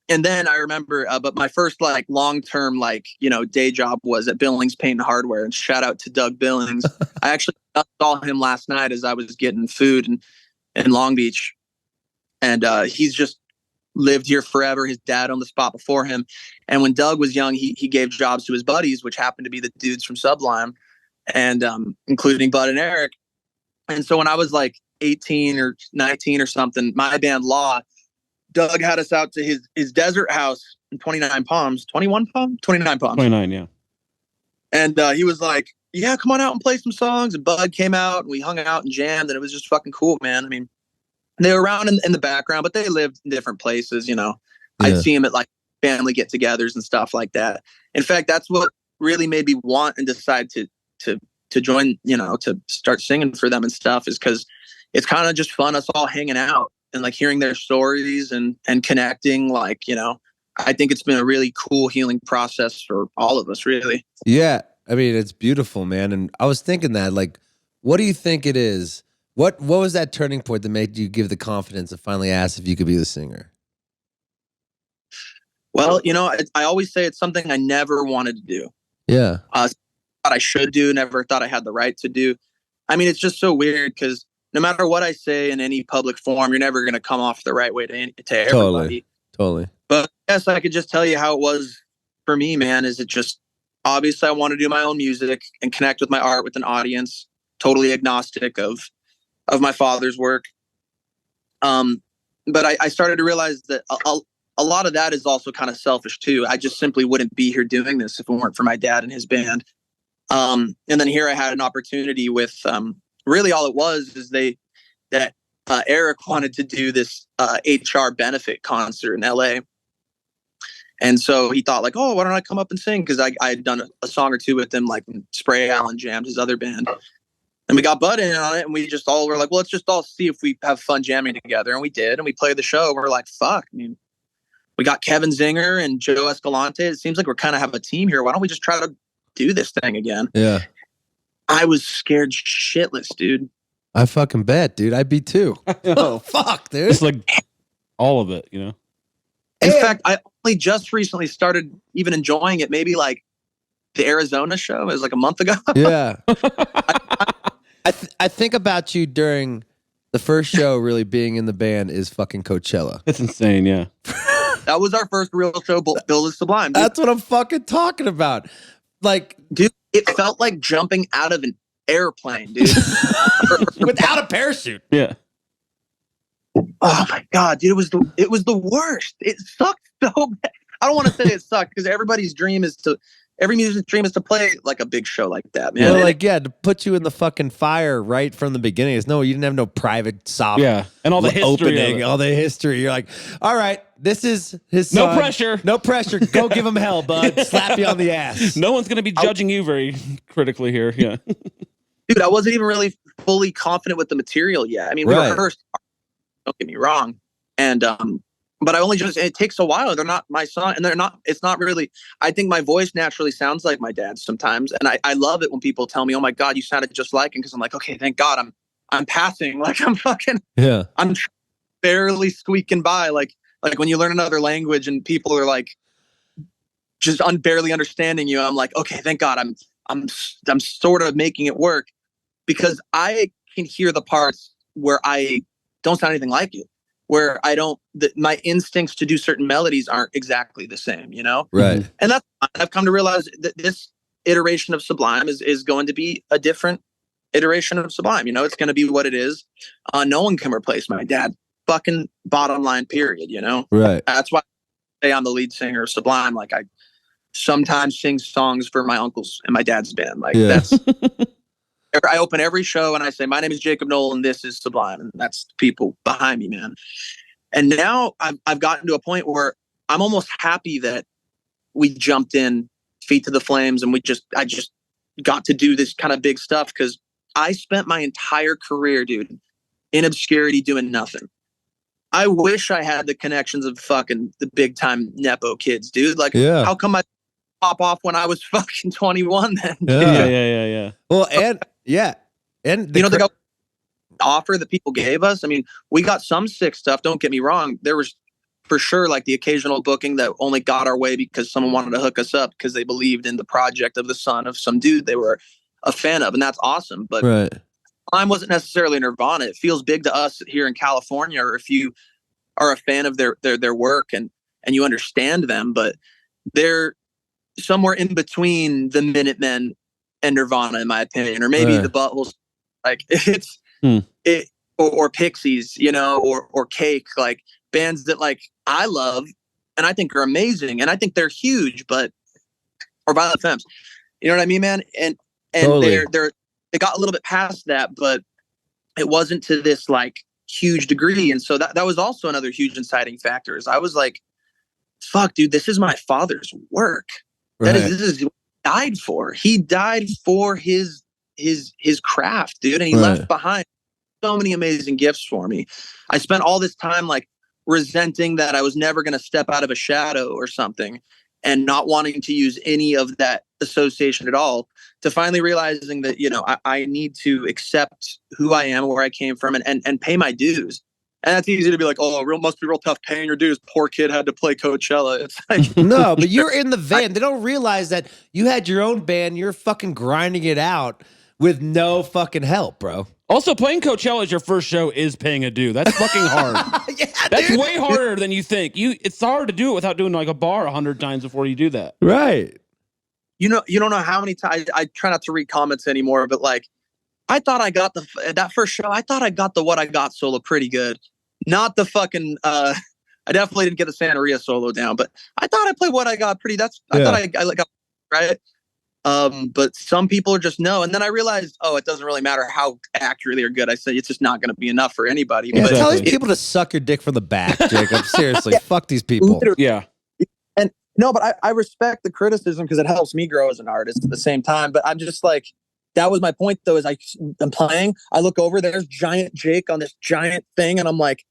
then I remember, but my first like long-term, day job was at Billings Paint and Hardware, and shout out to Doug Billings. I actually saw him last night as I was getting food in Long Beach. And he's just lived here forever. His dad owned the spot before him. And when Doug was young, he gave jobs to his buddies, which happened to be the dudes from Sublime, and including Bud and Eric. And so when I was like 18 or 19 or something, my band Law, Doug had us out to his desert house in 29 Palms. 29 Palms? 29, yeah. And he was like, yeah, come on out and play some songs. And Bud came out, and we hung out and jammed, and it was just fucking cool, man. I mean, they were around in the background, but they lived in different places, Yeah. I'd see them at like family get-togethers and stuff like that. In fact, that's what really made me want and decide to join, to start singing for them and stuff, is because it's kind of just fun, us all hanging out and like hearing their stories and connecting. Like, I think it's been a really cool healing process for all of us, really. Yeah. I mean, it's beautiful, man. And I was thinking that, like, what do you think it is? What was that turning point that made you give the confidence to finally ask if you could be the singer? Well, I always say it's something I never wanted to do. Yeah. Thought I should do, never thought I had the right to do. I mean, it's just so weird because no matter what I say in any public forum, you're never going to come off the right way to everybody. Totally. But yes, I could just tell you how it was for me, man. Is it just, obviously I want to do my own music and connect with my art with an audience, totally agnostic of my father's work. But I started to realize that a lot of that is also kind of selfish too. I just simply wouldn't be here doing this if it weren't for my dad and his band. And then here I had an opportunity with, really all it was is that Eric wanted to do this HR benefit concert in LA. And so he thought like, oh, why don't I come up and sing? Because I had done a song or two with him, like Spray Allen jammed, his other band. And we got Bud in on it, and we just all were like, well, let's just all see if we have fun jamming together. And we did, and we played the show. We're like, fuck. I mean, we got Kevin Zinger and Joe Escalante. It seems like we're kind of have a team here. Why don't we just try to do this thing again. Yeah. I was scared shitless, dude. I fucking bet, dude. I'd be too. Oh, fuck, dude. It's like all of it, you know? In fact, I only just recently started even enjoying it. Maybe like the Arizona show is like a month ago. Yeah. I think about you during the first show really being in the band is fucking Coachella. It's insane, yeah. That was our first real show, Bill is Sublime. Dude. That's what I'm fucking talking about. Like, dude, it felt like jumping out of an airplane, dude. Without a parachute. Yeah. Oh my God, dude, it was the worst. It sucked so bad. I don't want to say it sucked because every music's dream is to play like a big show like that, man. Well, like, yeah, to put you in the fucking fire right from the beginning. Is no, you didn't have no private soft and all the history opening, all the history. You're like, all right, this is his son. No pressure. No pressure. Go give him hell, bud. Slap you on the ass. No one's going to be judging you very critically here. Yeah. Dude, I wasn't even really fully confident with the material yet. I mean, we rehearsed, don't get me wrong. And, but it takes a while. They're not my son, and it's not really, I think my voice naturally sounds like my dad's sometimes. And I love it when people tell me, oh my God, you sounded just like him. Cause I'm like, okay, thank God I'm passing. Like I'm barely squeaking by. Like when you learn another language and people are like, just barely understanding you. I'm like, okay, thank God I'm sort of making it work because I can hear the parts where I don't sound anything like you. Where my instincts to do certain melodies aren't exactly the same, you know? Right. And I've come to realize that this iteration of Sublime is going to be a different iteration of Sublime. You know, it's going to be what it is. No one can replace my dad. Fucking bottom line, period, you know? Right. That's why I say I'm the lead singer of Sublime. Like I sometimes sing songs for my uncles and my dad's band. Like that's... I open every show and I say, my name is Jakob Nowell and this is Sublime. And that's people behind me, man. And now I've gotten to a point where I'm almost happy that we jumped in feet to the flames and I just got to do this kind of big stuff because I spent my entire career, dude, in obscurity doing nothing. I wish I had the connections of fucking the big time Nepo kids, dude. Like, how come I pop off when I was fucking 21 then? Yeah. Well, and you know, the offer that people gave us. I mean, we got some sick stuff. Don't get me wrong. There was for sure like the occasional booking that only got our way because someone wanted to hook us up because they believed in the project of the son of some dude they were a fan of, and that's awesome. But Sublime wasn't necessarily Nirvana. It feels big to us here in California, or if you are a fan of their work and you understand them, but they're somewhere in between the Minutemen and Nirvana, in my opinion, or maybe the Buttholes. Like it's or Pixies, you know, or Cake, like bands that like I love and I think are amazing, and I think they're huge, but or Violent Femmes, you know what I mean, man? And totally. They got a little bit past that, but it wasn't to this like huge degree, and so that was also another huge inciting factor. Is I was like, fuck, dude, this is my father's work. This is what he died for. He died for his craft, dude, and he left behind so many amazing gifts for me. I spent all this time like resenting that I was never going to step out of a shadow or something, and not wanting to use any of that association at all, to finally realizing that, you know, I need to accept who I am, where I came from, and pay my dues. And that's easy to be like, oh, must be real tough paying your dues. Poor kid had to play Coachella. It's like, no, but you're in the van. They don't realize that you had your own band. You're fucking grinding it out with no fucking help, bro. Also, playing Coachella as your first show is paying a due. That's fucking hard. That's dude. Way harder than you think. It's hard to do it without doing like a bar 100 times before you do that. Right. You know, you don't know how many times I try not to read comments anymore, but like, I thought I got that first show. I thought I got the What I Got solo pretty good. Not the fucking. I definitely didn't get the Santeria solo down, but I thought I played What I Got pretty. I thought I got right. But some people are just no, and then I realized, it doesn't really matter how accurately or good I say. It's just not going to be enough for anybody. Yeah, but tell these people to suck your dick from the back, Jacob. Seriously, fuck these people. Literally. Yeah. And no, but I respect the criticism because it helps me grow as an artist at the same time. But I'm just like, that was my point though, is I'm playing, I look over, there's giant Jake on this giant thing, and I'm like,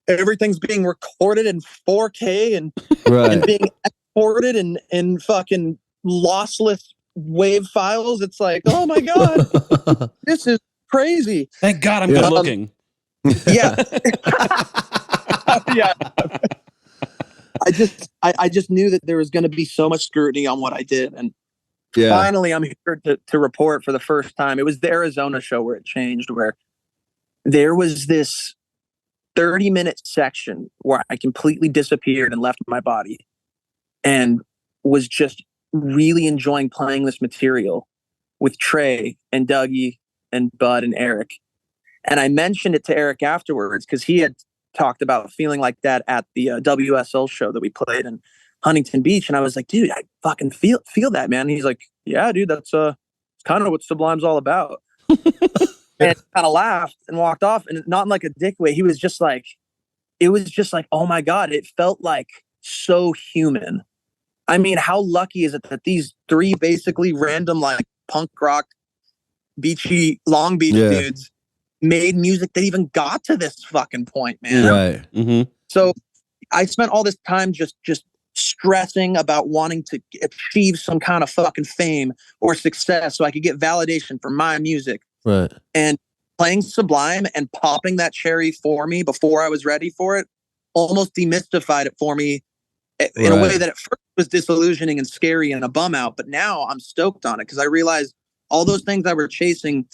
everything's being recorded in 4K and being exported in fucking lossless wave files. It's like, oh my God, this is crazy. Thank God I'm good looking. Yeah. Yeah. I just knew that there was going to be so much scrutiny on what I did. And finally I'm here to report for the first time. It was the Arizona show where it changed, where there was this 30-minute section where I completely disappeared and left my body and was just really enjoying playing this material with Trey and Dougie and Bud and Eric. And I mentioned it to Eric afterwards because he had talked about feeling like that at the WSL show that we played in Huntington Beach. And I was like, dude, I fucking feel that, man. And he's like, yeah, dude, that's kind of what Sublime's all about. And kind of laughed and walked off, and not in like a dick way. He was just like, it was just like, oh my God, it felt like so human. I mean, how lucky is it that these three basically random like punk rock, beachy, Long Beach dudes made music that even got to this fucking point, man. Right. Mm-hmm. So I spent all this time just stressing about wanting to achieve some kind of fucking fame or success so I could get validation for my music. Right. And playing Sublime and popping that cherry for me before I was ready for it almost demystified it for me in a way that at first was disillusioning and scary and a bum out. But now I'm stoked on it because I realized all those things I were chasing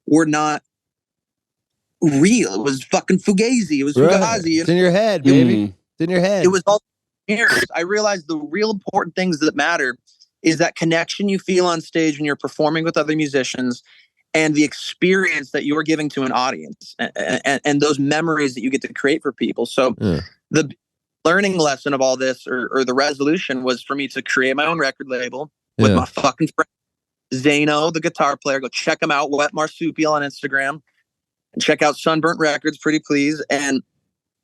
were not real. It was fucking fugazi. It was fugazi. It's in your head, baby. It's in your head. It was all years. I realized the real important things that matter is that connection you feel on stage when you're performing with other musicians and the experience that you're giving to an audience and those memories that you get to create for people. So the learning lesson of all this or the resolution was for me to create my own record label with my fucking friend Zano, the guitar player. Go check him out, Wet Marsupial on Instagram, and check out Sunburnt Records, pretty please. And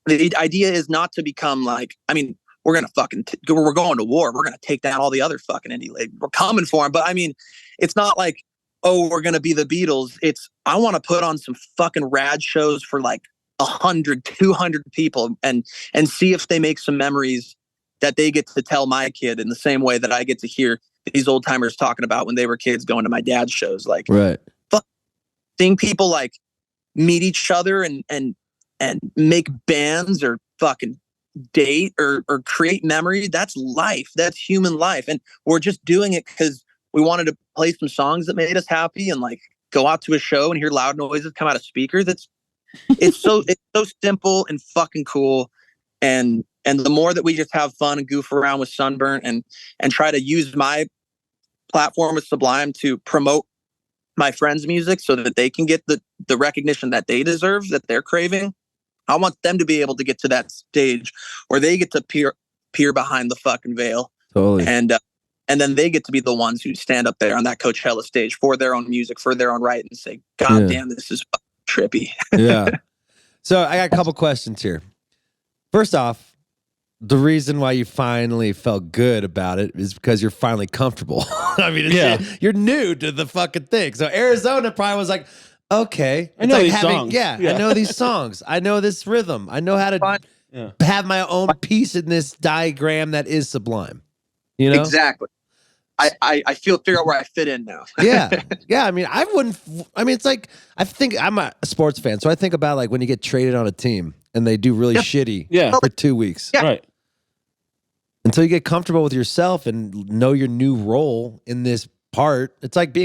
the idea is not to become like, I mean, we're going to we're going to war. We're going to take down all the other fucking indie labels. We're coming for them. But I mean, it's not like, oh, we're going to be the Beatles. It's, I want to put on some fucking rad shows for like 100, 200 people and see if they make some memories that they get to tell my kid in the same way that I get to hear these old timers talking about when they were kids going to my dad's shows. Like, seeing people like meet each other and make bands or fucking date or create memory. That's life. That's human life. And we're just doing it because we wanted to play some songs that made us happy and like go out to a show and hear loud noises come out of speakers. It's so simple and fucking cool. And the more that we just have fun and goof around with Sunburnt and try to use my platform with Sublime to promote my friends' music so that they can get the recognition that they deserve, that they're craving. I want them to be able to get to that stage where they get to peer behind the fucking veil. Totally. And then they get to be the ones who stand up there on that Coachella stage for their own music, for their own right, and say, God damn, this is trippy. Yeah. So I got a couple questions here. First off, the reason why you finally felt good about it is because you're finally comfortable. I mean, you're new to the fucking thing. So Arizona probably was like, okay, I know these songs. I know these songs. I know this rhythm. I know how to have my own piece in this diagram that is Sublime. You know? Exactly. I figure out where I fit in now. Yeah. I mean, it's like, I think I'm a sports fan. So I think about like when you get traded on a team and they do really shitty for 2 weeks. Yeah. Right. Until you get comfortable with yourself and know your new role in this part. It's like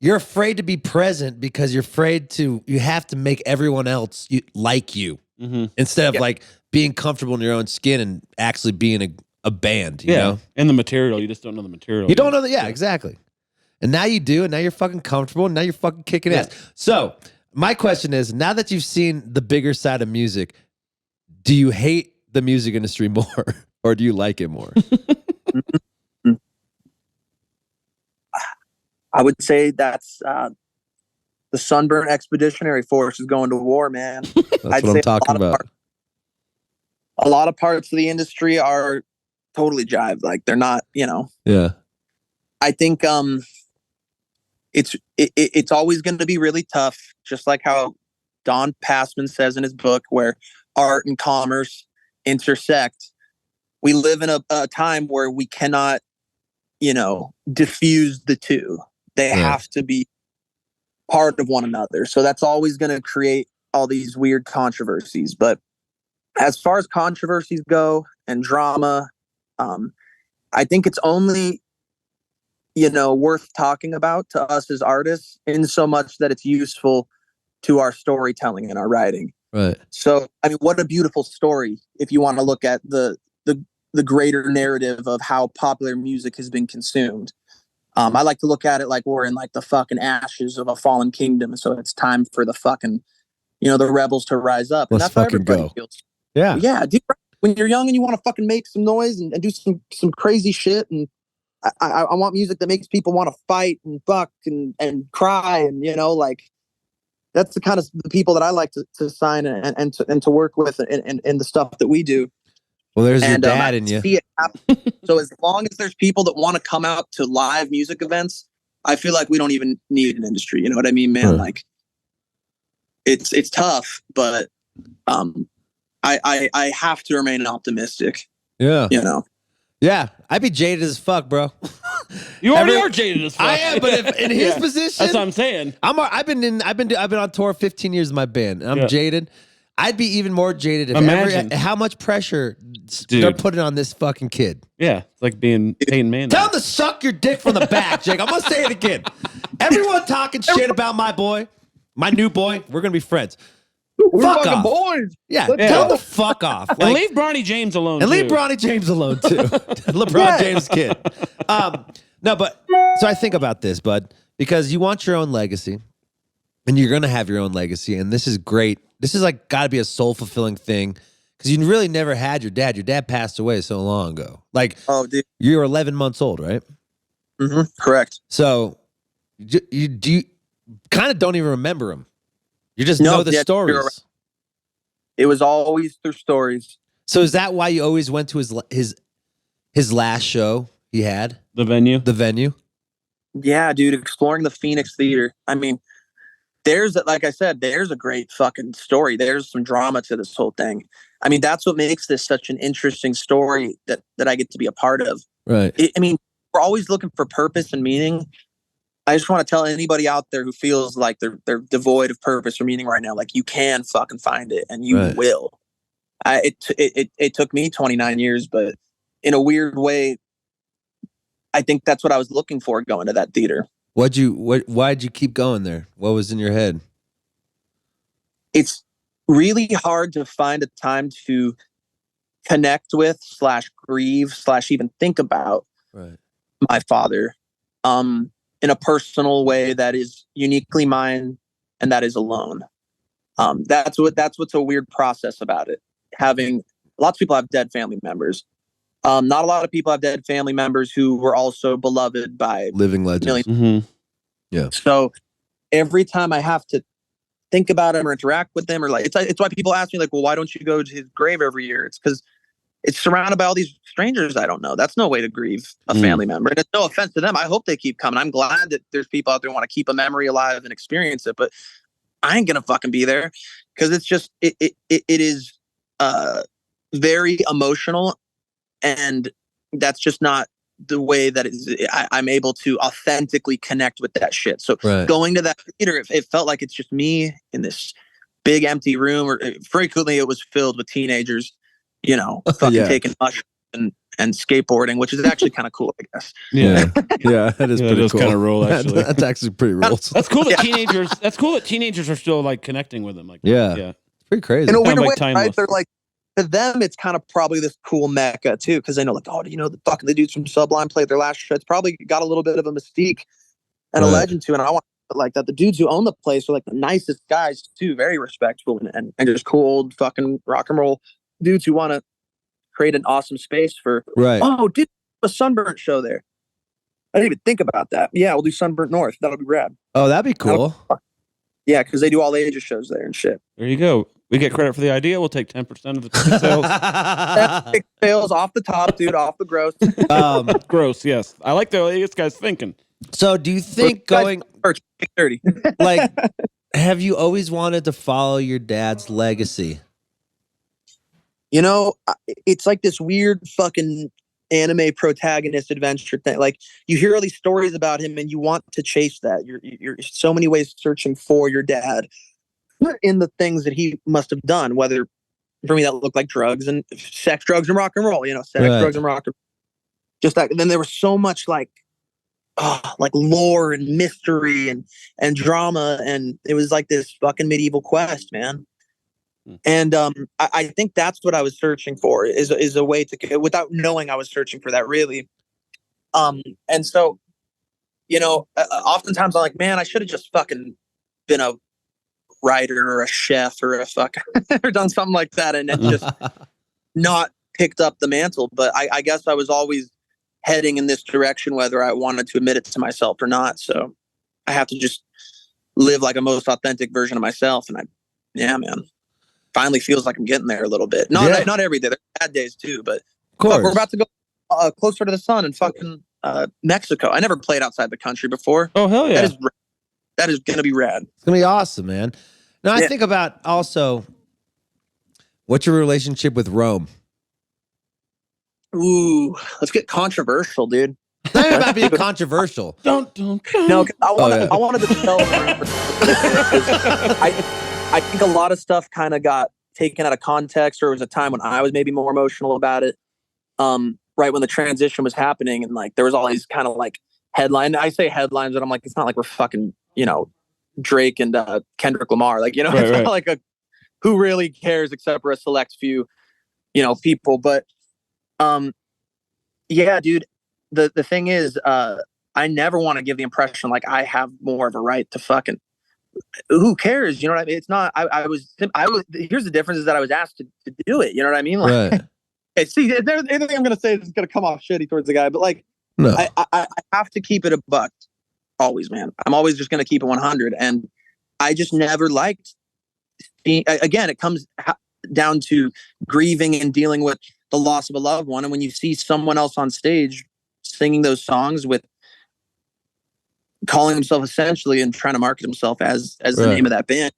you're afraid to be present because you're afraid you have to make everyone else like you instead of like being comfortable in your own skin and actually being a band, you know? And the material. You just don't know the material. You don't know that. Yeah, exactly. And now you do, and now you're fucking comfortable, and now you're fucking kicking ass. So my question is, now that you've seen the bigger side of music, do you hate the music industry more or do you like it more? I would say that's the Sunburnt Expeditionary Force is going to war, man. That's what I'm talking about. A lot of parts of the industry are totally jive. Like they're not, you know. Yeah. I think it's always going to be really tough, just like how Don Passman says in his book, where art and commerce intersect. We live in a time where we cannot diffuse the two. They have to be part of one another. So that's always going to create all these weird controversies. But as far as controversies go and drama, I think it's only, worth talking about to us as artists in so much that it's useful to our storytelling and our writing. Right. So, I mean, what a beautiful story if you want to look at the greater narrative of how popular music has been consumed. I like to look at it like we're in like the fucking ashes of a fallen kingdom. So it's time for the fucking, the rebels to rise up. And Let's that's how fucking everybody go. feels. Yeah. Yeah. Dude, when you're young and you want to fucking make some noise and do some crazy shit. And I want music that makes people want to fight and fuck and cry. And, that's the kind of the people that I like to sign and to work with in the stuff that we do. Well, there's your dad in you. See it happen. So as long as there's people that want to come out to live music events, I feel like we don't even need an industry. You know what I mean, man? Like it's tough, but I have to remain optimistic. Yeah. Yeah. I'd be jaded as fuck, bro. You already are jaded as fuck. I am, but if in his position, that's what I'm saying. I've been on tour 15 years with my band, and I'm jaded. I'd be even more jaded if how much pressure they're putting on this fucking kid. Yeah, it's like being Peyton Manning. Tell him to suck your dick from the back, Jake. I'm gonna say it again. Everyone talking shit about my boy, my new boy. We're gonna be friends. We're fuck fucking off. boys. Yeah, tell him to fuck off. Like, and leave Bronny James alone. And leave Bronny James alone too. LeBron James kid. No, but so I think about this, bud, because you want your own legacy, and you're gonna have your own legacy, and this is great. This is like got to be a soul fulfilling thing because you really never had your dad. Your dad passed away so long ago. Like, oh, dude, you were 11 months old, right? Mm-hmm. Correct. So you kind of don't even remember him. You just know the stories. It was always through stories. So is that why you always went to his last show he had? The venue? The venue? Yeah, dude, exploring the Phoenix Theater. I mean, like I said, there's a great fucking story. There's some drama to this whole thing. I mean, that's what makes this such an interesting story that I get to be a part of. Right. I mean, we're always looking for purpose and meaning. I just want to tell anybody out there who feels like they're devoid of purpose or meaning right now, like you can fucking find it and you will. It took me 29 years, but in a weird way, I think that's what I was looking for going to that theater. Why'd you keep going there? What was in your head? It's really hard to find a time to connect with / grieve / even think about my father in a personal way that is uniquely mine and that is alone. That's what's a weird process about it. Having lots of people have dead family members. Not a lot of people have dead family members who were also beloved by living legends. Mm-hmm. Yeah. So every time I have to think about him or interact with them, or like it's why people ask me like, well, why don't you go to his grave every year? It's because it's surrounded by all these strangers I don't know. That's no way to grieve a family member. And it's no offense to them. I hope they keep coming. I'm glad that there's people out there who want to keep a memory alive and experience it, but I ain't gonna fucking be there because it's just it is very emotional. And that's just not the way that I'm able to authentically connect with that shit. So going to that theater, it felt like it's just me in this big empty room, or frequently it was filled with teenagers, fucking taking mushrooms and skateboarding, which is actually kind of cool, I guess. Yeah, yeah, that is pretty cool. Kind of roll, actually. That's actually pretty cool. That's cool that teenagers. That's cool that teenagers are still like connecting with them. Like, yeah, it's pretty crazy. In a weird like way, right? They're like, to them, it's kind of probably this cool mecca too, because they know, like, oh, the dudes from Sublime played their last show. It's probably got a little bit of a mystique and a legend to it. And I want like that. The dudes who own the place are like the nicest guys too, very respectful and just cool old fucking rock and roll dudes who want to create an awesome space for. Right. Oh, dude, a Sunburnt show there. I didn't even think about that. Yeah, we'll do Sunburnt North. That'll be rad. Oh, that'd be cool. Yeah, because they do all ages shows there and shit. There you go. We get credit for the idea. We'll take 10% of the ticket sales. That's sales off the top, dude, off the gross. Gross, yes. I like the way this guy's thinking. So do you think going 30? Like, have you always wanted to follow your dad's legacy? It's like this weird fucking anime protagonist adventure thing. Like you hear all these stories about him and you want to chase that. You're so many ways searching for your dad in the things that he must have done, whether for me that looked like drugs and sex, drugs and rock and roll, sex, drugs and rock and roll. Just that. And then there was so much like lore and mystery and drama. And it was like this fucking medieval quest, man. And I think that's what I was searching for is a way to, without knowing I was searching for that really. And so, oftentimes I'm like, man, I should have just fucking been a writer or a chef or a or done something like that and then just not picked up the mantle. But I guess I was always heading in this direction, whether I wanted to admit it to myself or not. So I have to just live like a most authentic version of myself. And man, finally feels like I'm getting there a little bit. Not every day. There's bad days too, but of course. We're about to go closer to the sun in fucking Mexico. I never played outside the country before. Oh, hell yeah. That is going to be rad. It's going to be awesome, man. Now, I think about also, what's your relationship with Rome? Ooh, let's get controversial, dude. It's not about being controversial. Don't. No, I wanted to tell. I think a lot of stuff kind of got taken out of context, or it was a time when I was maybe more emotional about it. Right when the transition was happening, and like there was all these kind of like headline. I say headlines, but I'm like, it's not like we're fucking, Drake and Kendrick Lamar. Like, it's not like who really cares except for a select few, people. But yeah, dude. The thing is, I never want to give the impression like I have more of a right to fucking. Who cares? You know what I mean? It's not. I was. Here's the difference: is that I was asked to do it. You know what I mean? Like, right. Okay, see, anything I'm gonna say is gonna come off shitty towards the guy, but like, no, I have to keep it a buck. Always, man. I'm always just gonna keep it 100, and I just never liked. Again, it comes down to grieving and dealing with the loss of a loved one, and when you see someone else on stage singing those songs with calling himself essentially and trying to market himself as the name of that band,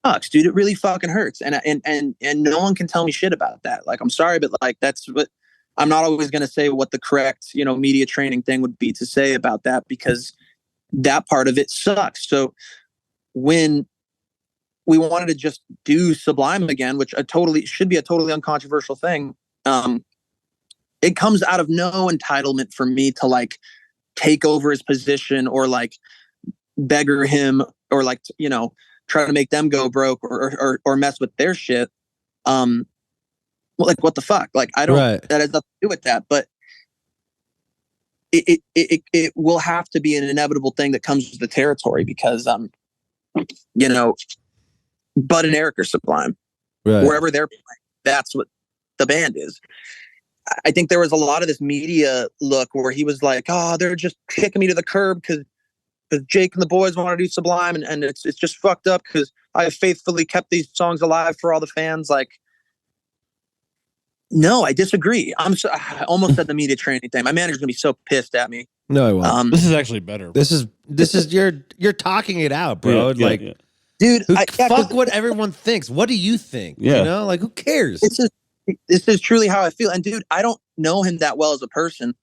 sucks, dude. It really fucking hurts, and no one can tell me shit about that. Like, I'm sorry, but like that's what I'm not always going to say what the correct media training thing would be to say about that, because that part of it sucks. So when we wanted to just do Sublime again, which should be a totally uncontroversial thing, it comes out of no entitlement for me to like take over his position or like beggar him or like try to make them go broke or mess with their shit. Like, what the fuck? Like, I don't. Right. That has nothing to do with that. But it will have to be an inevitable thing that comes with the territory, because Bud and Eric are Sublime. Right. Wherever they're playing, that's what the band is. I think there was a lot of this media look where he was like, "Oh, they're just kicking me to the curb because Jake and the boys want to do Sublime, and it's just fucked up because I have faithfully kept these songs alive for all the fans." Like, no, I disagree. I almost said the media training thing. My manager's gonna be so pissed at me. No, I won't. This is actually better. This is you're talking it out, bro. Yeah, like, yeah. Dude, fuck what everyone thinks. What do you think? Yeah. Like, who cares? This is truly how I feel. And dude, I don't know him that well as a person.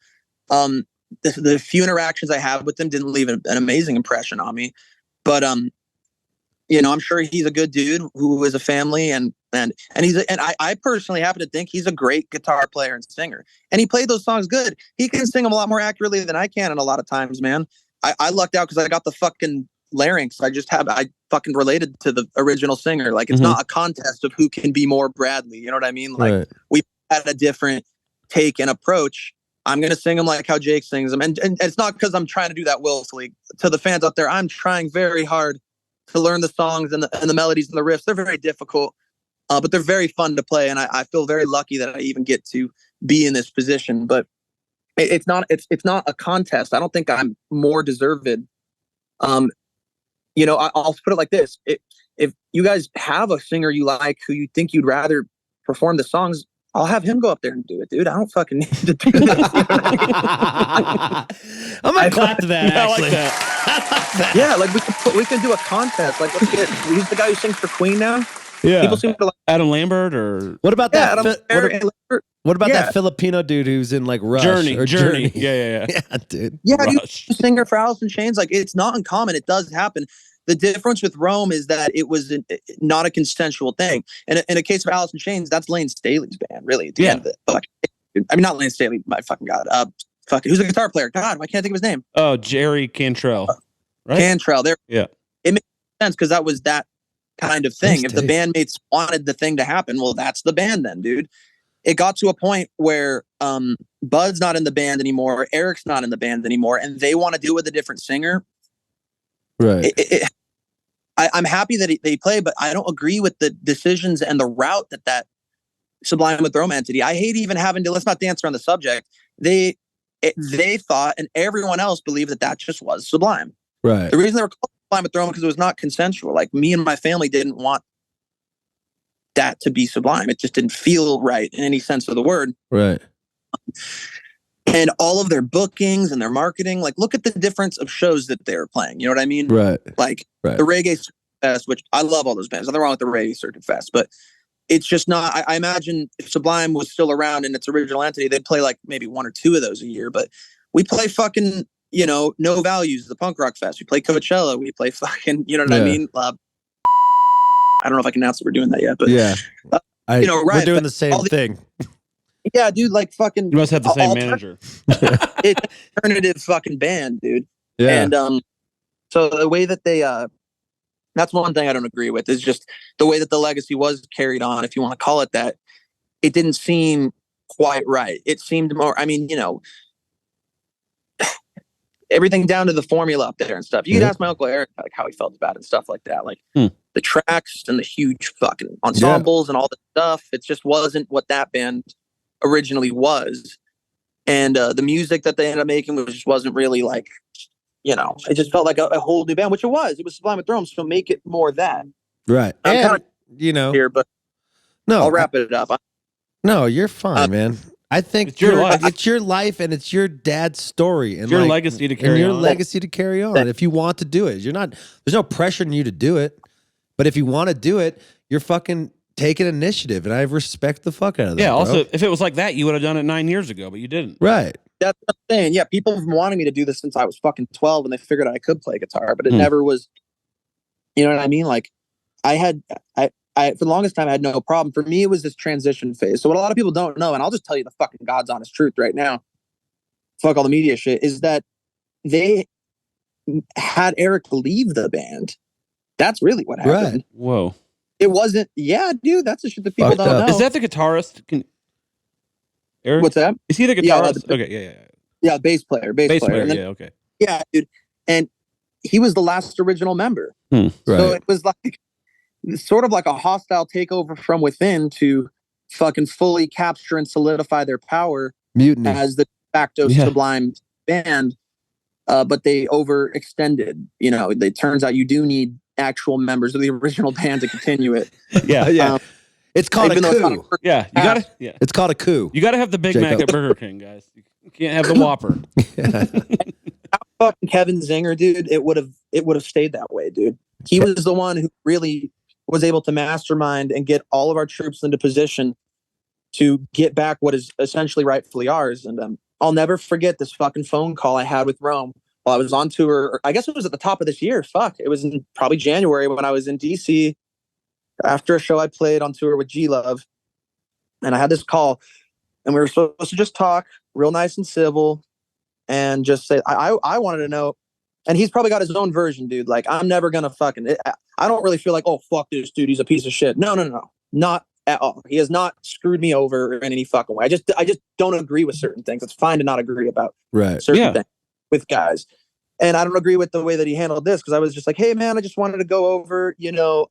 The few interactions I have with him didn't leave an amazing impression on me. But I'm sure he's a good dude who is a family, and I personally happen to think he's a great guitar player and singer. And he played those songs good. He can sing them a lot more accurately than I can, and a lot of times, man. I lucked out because I got the fucking larynx. I fucking related to the original singer. Like, it's not a contest of who can be more Bradley. You know what I mean? Like, we had a different take and approach. I'm going to sing them like how Jake sings them. And it's not because I'm trying to do that willfully. To the fans out there, I'm trying very hard to learn the songs and the melodies and the riffs. They're very difficult, but they're very fun to play. And I feel very lucky that I even get to be in this position. But it's not a contest. I don't think I'm more deserved. I'll put it like this. If you guys have a singer you like who you think you'd rather perform the songs, I'll have him go up there and do it, dude. I don't fucking need to do this. I'm gonna clap to that. Actually, I like that. Yeah, like we can do a contest. Like, who's the guy who sings for Queen now? Yeah. People seem to like Adam Lambert or what about that? What about Yeah. that Filipino dude who's in like Rush Journey? or Journey. Yeah. Yeah, dude. Yeah, dude, Rush. singer for Alice in Chains. Like, it's not uncommon. It does happen. The difference with Rome is that it was not a consensual thing. And in a case of Alice in Chains, that's Lane Staley's band, really. At the end of it. I mean, not Lane Staley, my fucking God. Who's the guitar player? God, I can't think of his name. Oh, Jerry Cantrell. Right? Cantrell. There. Yeah. It makes sense because that was that kind of thing. If the bandmates wanted the thing to happen, well, that's the band then, dude. It got to a point where Bud's not in the band anymore, Eric's not in the band anymore, and they want to do it with a different singer. Right. I'm happy that they play, but I don't agree with the decisions and the route that Sublime with Rome entity. I hate even having to. Let's not dance around the subject. They thought, and everyone else believed that just was Sublime. Right. The reason they were called Sublime with Rome because it was not consensual. Like, me and my family didn't want that to be Sublime. It just didn't feel right in any sense of the word. Right. And all of their bookings and their marketing, like, look at the difference of shows that they were playing. You know what I mean? Right. Like the Reggae Circuit Fest, which I love all those bands. Nothing wrong with the Reggae Circuit Fest, but it's just not. I imagine if Sublime was still around in its original entity, they'd play like maybe 1 or 2 of those a year. But we play fucking, No Values, the punk rock fest. We play Coachella. We play fucking, you know what I mean? I don't know if I can announce that we're doing that yet, but yeah, we're doing the same thing. Yeah, dude, like fucking. You must have the same manager. It's an alternative fucking band, dude. Yeah. And so the way that they that's one thing I don't agree with, is just the way that the legacy was carried on, if you want to call it that. It didn't seem quite right. It seemed more, I mean, everything down to the formula up there and stuff. You could ask my Uncle Eric like how he felt about it and stuff like that. Like the tracks and the huge fucking ensembles and all the stuff. It just wasn't what that band originally was. And the music that they ended up making just wasn't really like, it just felt like a whole new band, which it was. It was Sublime with Rome, so make it more that. Right. I'm and, kind of here, but no, I'll wrap it up. No, you're fine, man. I think it's your life and it's your dad's story and your legacy to carry on. Legacy to carry on. If you want to do it, there's no pressure on you to do it. But if you want to do it, you're fucking taking initiative, and I respect the fuck out of that. Yeah. Bro. Also, if it was like that, you would have done it 9 years ago, but you didn't. Right. That's what I'm saying. Yeah, people have been wanting me to do this since I was fucking 12, and they figured I could play guitar, but it never was. You know what I mean? Like, I for the longest time I had no problem. For me, it was this transition phase. So what a lot of people don't know, and I'll just tell you the fucking God's honest truth right now, fuck all the media shit, is that they had Eric leave the band. That's really what happened. Right. Whoa. It wasn't. Yeah, dude, that's the shit that people don't know. Is that the guitarist? Eric? What's that? Is he the guitarist? Okay, yeah. Yeah, bass player. And then, okay. Yeah, dude. And he was the last original member. Right. So it was like sort of like a hostile takeover from within to fucking fully capture and solidify their power Mutiny. as the de facto Sublime band. But they overextended. It turns out you do need actual members of the original band to continue it. Yeah. It's called a coup. You got to. Yeah. It's called a coup. You got to have the Big Mac at Burger King, guys. You can't have the Whopper. Fucking Kevin Zinger, dude. It would have stayed that way, dude. He was the one who really was able to mastermind and get all of our troops into position to get back what is essentially rightfully ours. And I'll never forget this fucking phone call I had with Rome while I was on tour. I guess it was at the top of this year. Fuck. It was in probably January when I was in DC after a show I played on tour with G-Love. And I had this call, and we were supposed to just talk real nice and civil and just say, I wanted to know. And he's probably got his own version, dude. Like, I'm never going to fucking, I don't really feel like, oh, fuck this dude, he's a piece of shit. No. Not at all. He has not screwed me over in any fucking way. I just don't agree with certain things. It's fine to not agree about certain things with guys. And I don't agree with the way that he handled this, because I was just like, hey man, I just wanted to go over, we got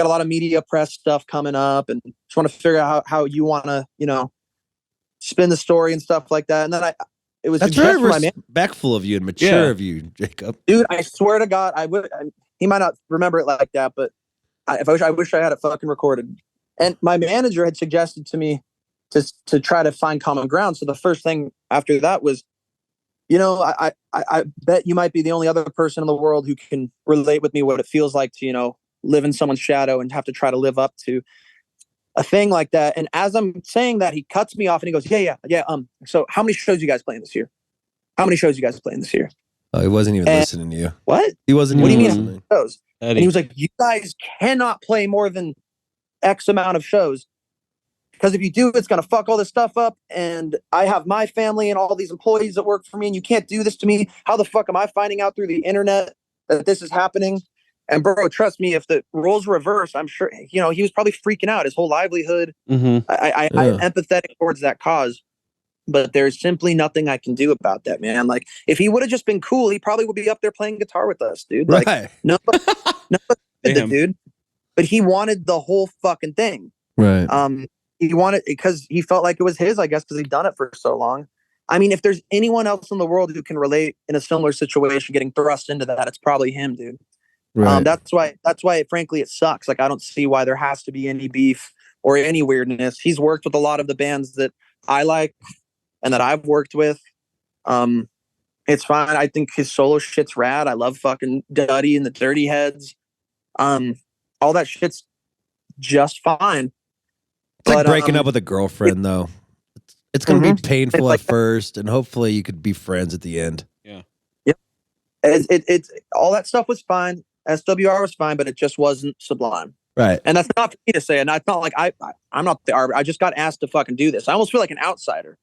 a lot of media press stuff coming up, and just want to figure out how you want to, spin the story and stuff like that. And then that's very respectful of you and mature of you, Jacob. Dude, I swear to God, he might not remember it like that, but I wish I had it fucking recorded. And my manager had suggested to me to try to find common ground. So the first thing after that was, You know, I bet you might be the only other person in the world who can relate with me what it feels like to, you know, live in someone's shadow and have to try to live up to a thing like that. And as I'm saying that, he cuts me off and he goes, yeah. So how many shows you guys playing this year? How many shows you guys playing this year? Oh, he wasn't even listening to you. What? He wasn't What even do you mean listening. shows? And he was like, you guys cannot play more than X amount of shows. Because if you do, it's going to fuck all this stuff up. And I have my family and all these employees that work for me, and you can't do this to me. How the fuck am I finding out through the internet that this is happening? And bro, trust me, if the roles were reversed, I'm sure, you know, he was probably freaking out. His whole livelihood. I'm empathetic towards that cause. But there's simply nothing I can do about that, man. Like, if he would have just been cool, he probably would be up there playing guitar with us, dude. Like, right. nobody did the dude. But he wanted the whole fucking thing. Right. He wanted, because he felt like it was his, I guess, because he'd done it for so long. I mean, if there's anyone else in the world who can relate in a similar situation, getting thrust into that, it's probably him, dude. Right. That's why, frankly, it sucks. Like, I don't see why there has to be any beef or any weirdness. He's worked with a lot of the bands that I like and that I've worked with. It's fine. I think his solo shit's rad. I love fucking Duddy and the Dirty Heads. All that shit's just fine. It's like breaking up with a girlfriend, though. It's going to be painful at first, and hopefully you could be friends at the end. Yeah. Yep. It's all that stuff was fine. SWR was fine, but it just wasn't Sublime. Right. And that's not for me to say. And it's not like I'm not the arbiter. I just got asked to fucking do this. I almost feel like an outsider.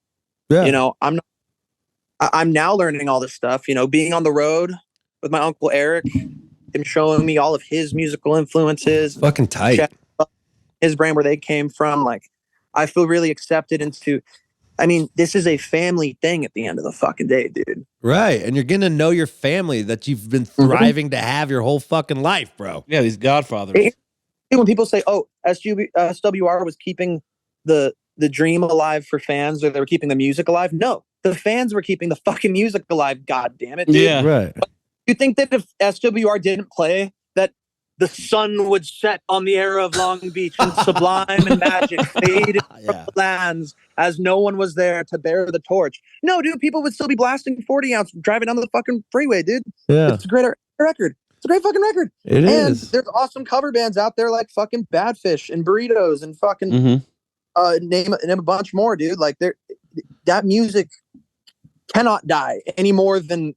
Yeah. You know, I'm now learning all this stuff, you know, being on the road with my uncle Eric, him showing me all of his musical influences. Fucking tight. His brain, where they came from. Like, I feel really accepted into, I mean, this is a family thing at the end of the fucking day, dude. Right. And you're getting to know your family that you've been thriving to have your whole fucking life, bro. Yeah, these godfathers. When people say, oh, SWR was keeping the dream alive for fans, or they were keeping the music alive. No, the fans were keeping the fucking music alive. God damn it, dude. Yeah. Right. You think that if SWR didn't play, that the sun would set on the era of Long Beach and Sublime and Magic faded from the lands as no one was there to bear the torch? No, dude, people would still be blasting 40 ounce driving down the fucking freeway, dude. Yeah. It's a great record. It's a great fucking record. It is. And there's awesome cover bands out there like fucking Badfish and Burritos and fucking name a bunch more, dude. Like, that music cannot die any more than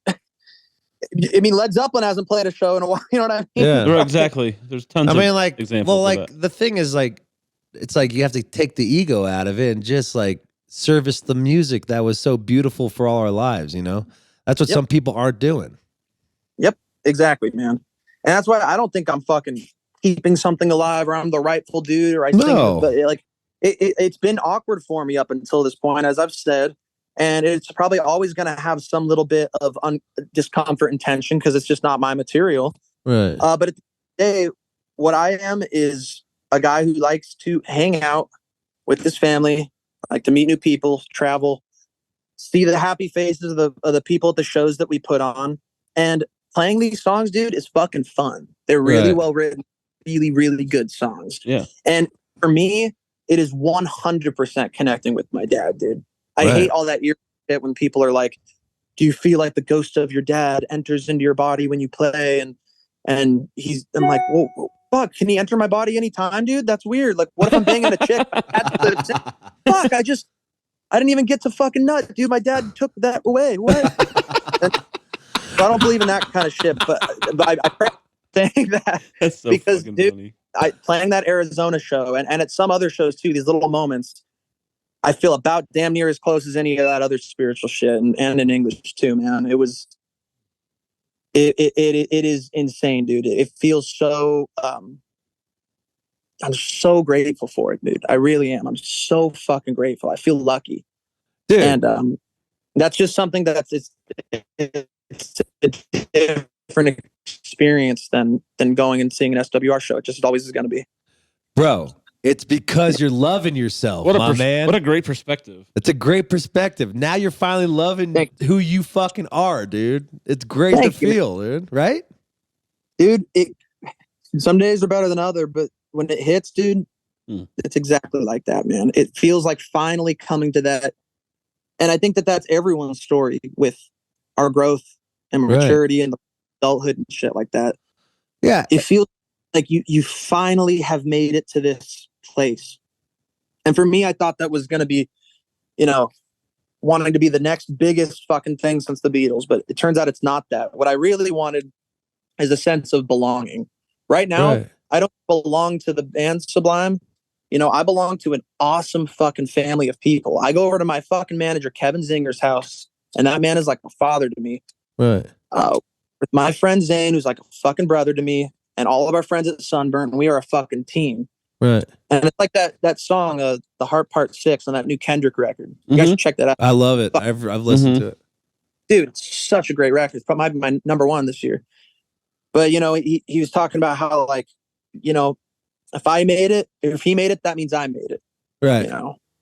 I mean, Led Zeppelin hasn't played a show in a while. You know what I mean? Yeah, exactly. There's tons of examples. Well, like, the thing is, like, it's like you have to take the ego out of it and just, like, service the music that was so beautiful for all our lives, you know? That's what some people aren't doing. Yep, exactly, man. And that's why I don't think I'm fucking keeping something alive, or I'm the rightful dude, or think like, it's been awkward for me up until this point, as I've said. And it's probably always going to have some little bit of discomfort and tension because it's just not my material. Right. But at the end of the day, what I am is a guy who likes to hang out with his family, like to meet new people, travel, see the happy faces of the people at the shows that we put on. And playing these songs, dude, is fucking fun. They're really well written, really, really good songs. Yeah. And for me, it is 100% connecting with my dad, dude. I hate all that ear shit when people are like, do you feel like the ghost of your dad enters into your body when you play? And I'm like, well, fuck, can he enter my body anytime, dude? That's weird. Like, what if I'm banging a chick? Fuck, I didn't even get to fucking nut, dude. My dad took that away. What? So I don't believe in that kind of shit, but I saying that so because, dude, funny. Playing that Arizona show and at some other shows too, these little moments, I feel about damn near as close as any of that other spiritual shit, and in English too, man. It is insane, dude. It feels so. I'm so grateful for it, dude. I really am. I'm so fucking grateful. I feel lucky, dude. And that's just something that's it's a different experience than going and seeing an SWR show. It just always is going to be, bro. It's because you're loving yourself, man. What a great perspective. It's a great perspective. Now you're finally loving who you fucking are, dude. It's great to feel, dude. Right? Dude, some days are better than other, but when it hits, dude, it's exactly like that, man. It feels like finally coming to that. And I think that that's everyone's story with our growth and maturity and adulthood and shit like that. Yeah. It feels like you finally have made it to this place. And for me, I thought that was going to be, wanting to be the next biggest fucking thing since the Beatles, but it turns out it's not that. What I really wanted is a sense of belonging. Right now, I don't belong to the band Sublime. I belong to an awesome fucking family of people. I go over to my fucking manager, Kevin Zinger's house, and that man is like a father to me. Right. With my friend Zane, who's like a fucking brother to me, and all of our friends at Sunburn, we are a fucking team. Right. And it's like that song, The Heart Part 6 on that new Kendrick record. You guys should check that out. I love it. I've listened to it. Dude, it's such a great record. It's probably my number one this year. But, he was talking about how, like, if he made it, that means I made it. Right.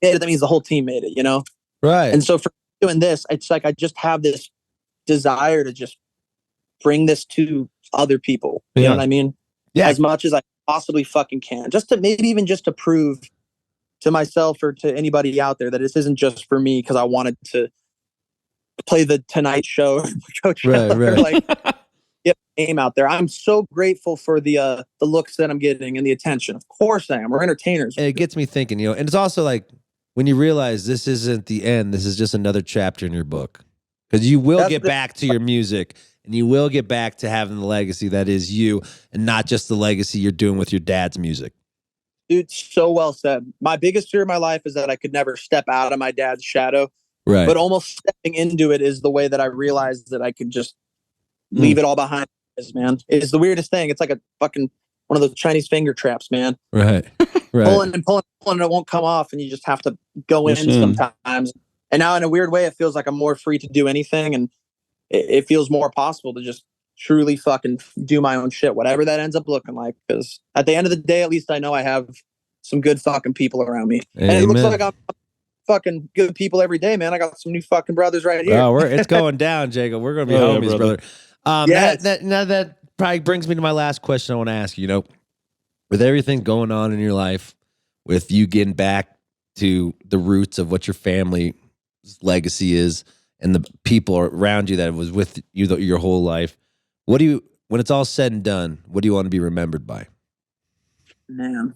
Made it, that means the whole team made it, Right. And so for doing this, it's like I just have this desire to just bring this to other people. You know what I mean? Yeah. As much as I possibly fucking can. Just to maybe even just to prove to myself or to anybody out there that this isn't just for me because I wanted to play the Tonight Show. Right. Like, get my name out there. I'm so grateful for the looks that I'm getting and the attention. Of course I am. We're entertainers. And it gets me thinking, and it's also like when you realize this isn't the end, this is just another chapter in your book. Because you will get back to your music and you will get back to having the legacy that is you and not just the legacy you're doing with your dad's music. Dude, so well said. My biggest fear in my life is that I could never step out of my dad's shadow. Right. But almost stepping into it is the way that I realized that I could just leave it all behind, man. It's the weirdest thing. It's like a fucking one of those Chinese finger traps, man. Right. Pulling and it won't come off, and you just have to go in sometimes. And now, in a weird way, it feels like I'm more free to do anything, and it feels more possible to just truly fucking do my own shit, whatever that ends up looking like. Because at the end of the day, at least I know I have some good fucking people around me. Amen. And it looks like I'm fucking good people every day, man. I got some new fucking brothers right here. Oh, it's going down, Jacob. We're going to be homies, brother. That probably brings me to my last question I want to ask you. With everything going on in your life, with you getting back to the roots of what your family's legacy is and the people around you that was with you your whole life, when it's all said and done, what do you want to be remembered by? Man.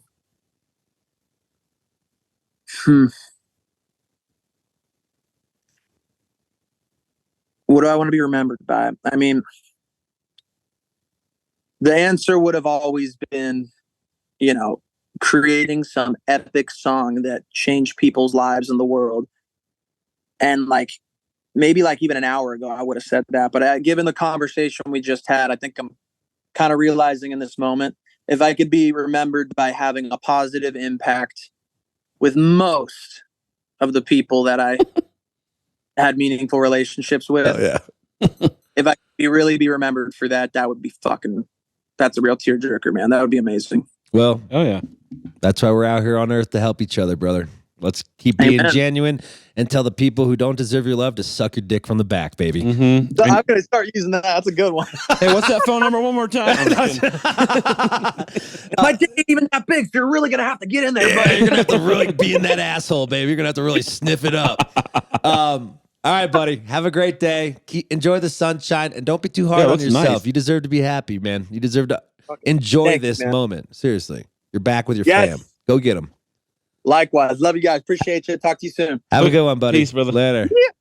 What do I want to be remembered by? I mean, the answer would have always been, creating some epic song that changed people's lives in the world. And maybe even an hour ago, I would have said that. But given the conversation we just had, I think I'm kind of realizing in this moment, if I could be remembered by having a positive impact with most of the people that I had meaningful relationships with. Oh, yeah. If I could really be remembered for that, that would be that's a real tearjerker, man. That would be amazing. Well, oh yeah. That's why we're out here on earth to help each other, brother. Let's keep being genuine and tell the people who don't deserve your love to suck your dick from the back, baby. Mm-hmm. So I'm going to start using that. That's a good one. Hey, what's that phone number one more time? My dick ain't even that big, so you're really going to have to get in there, buddy. You're going to have to really be in that asshole, baby. You're going to have to really sniff it up. All right, buddy. Have a great day. Enjoy the sunshine, and don't be too hard on yourself. Nice. You deserve to be happy, man. You deserve to enjoy this moment. Seriously. You're back with your fam. Go get them. Likewise. Love you guys. Appreciate you. Talk to you soon. Have a good one, buddy. Peace, brother. Later. Yeah.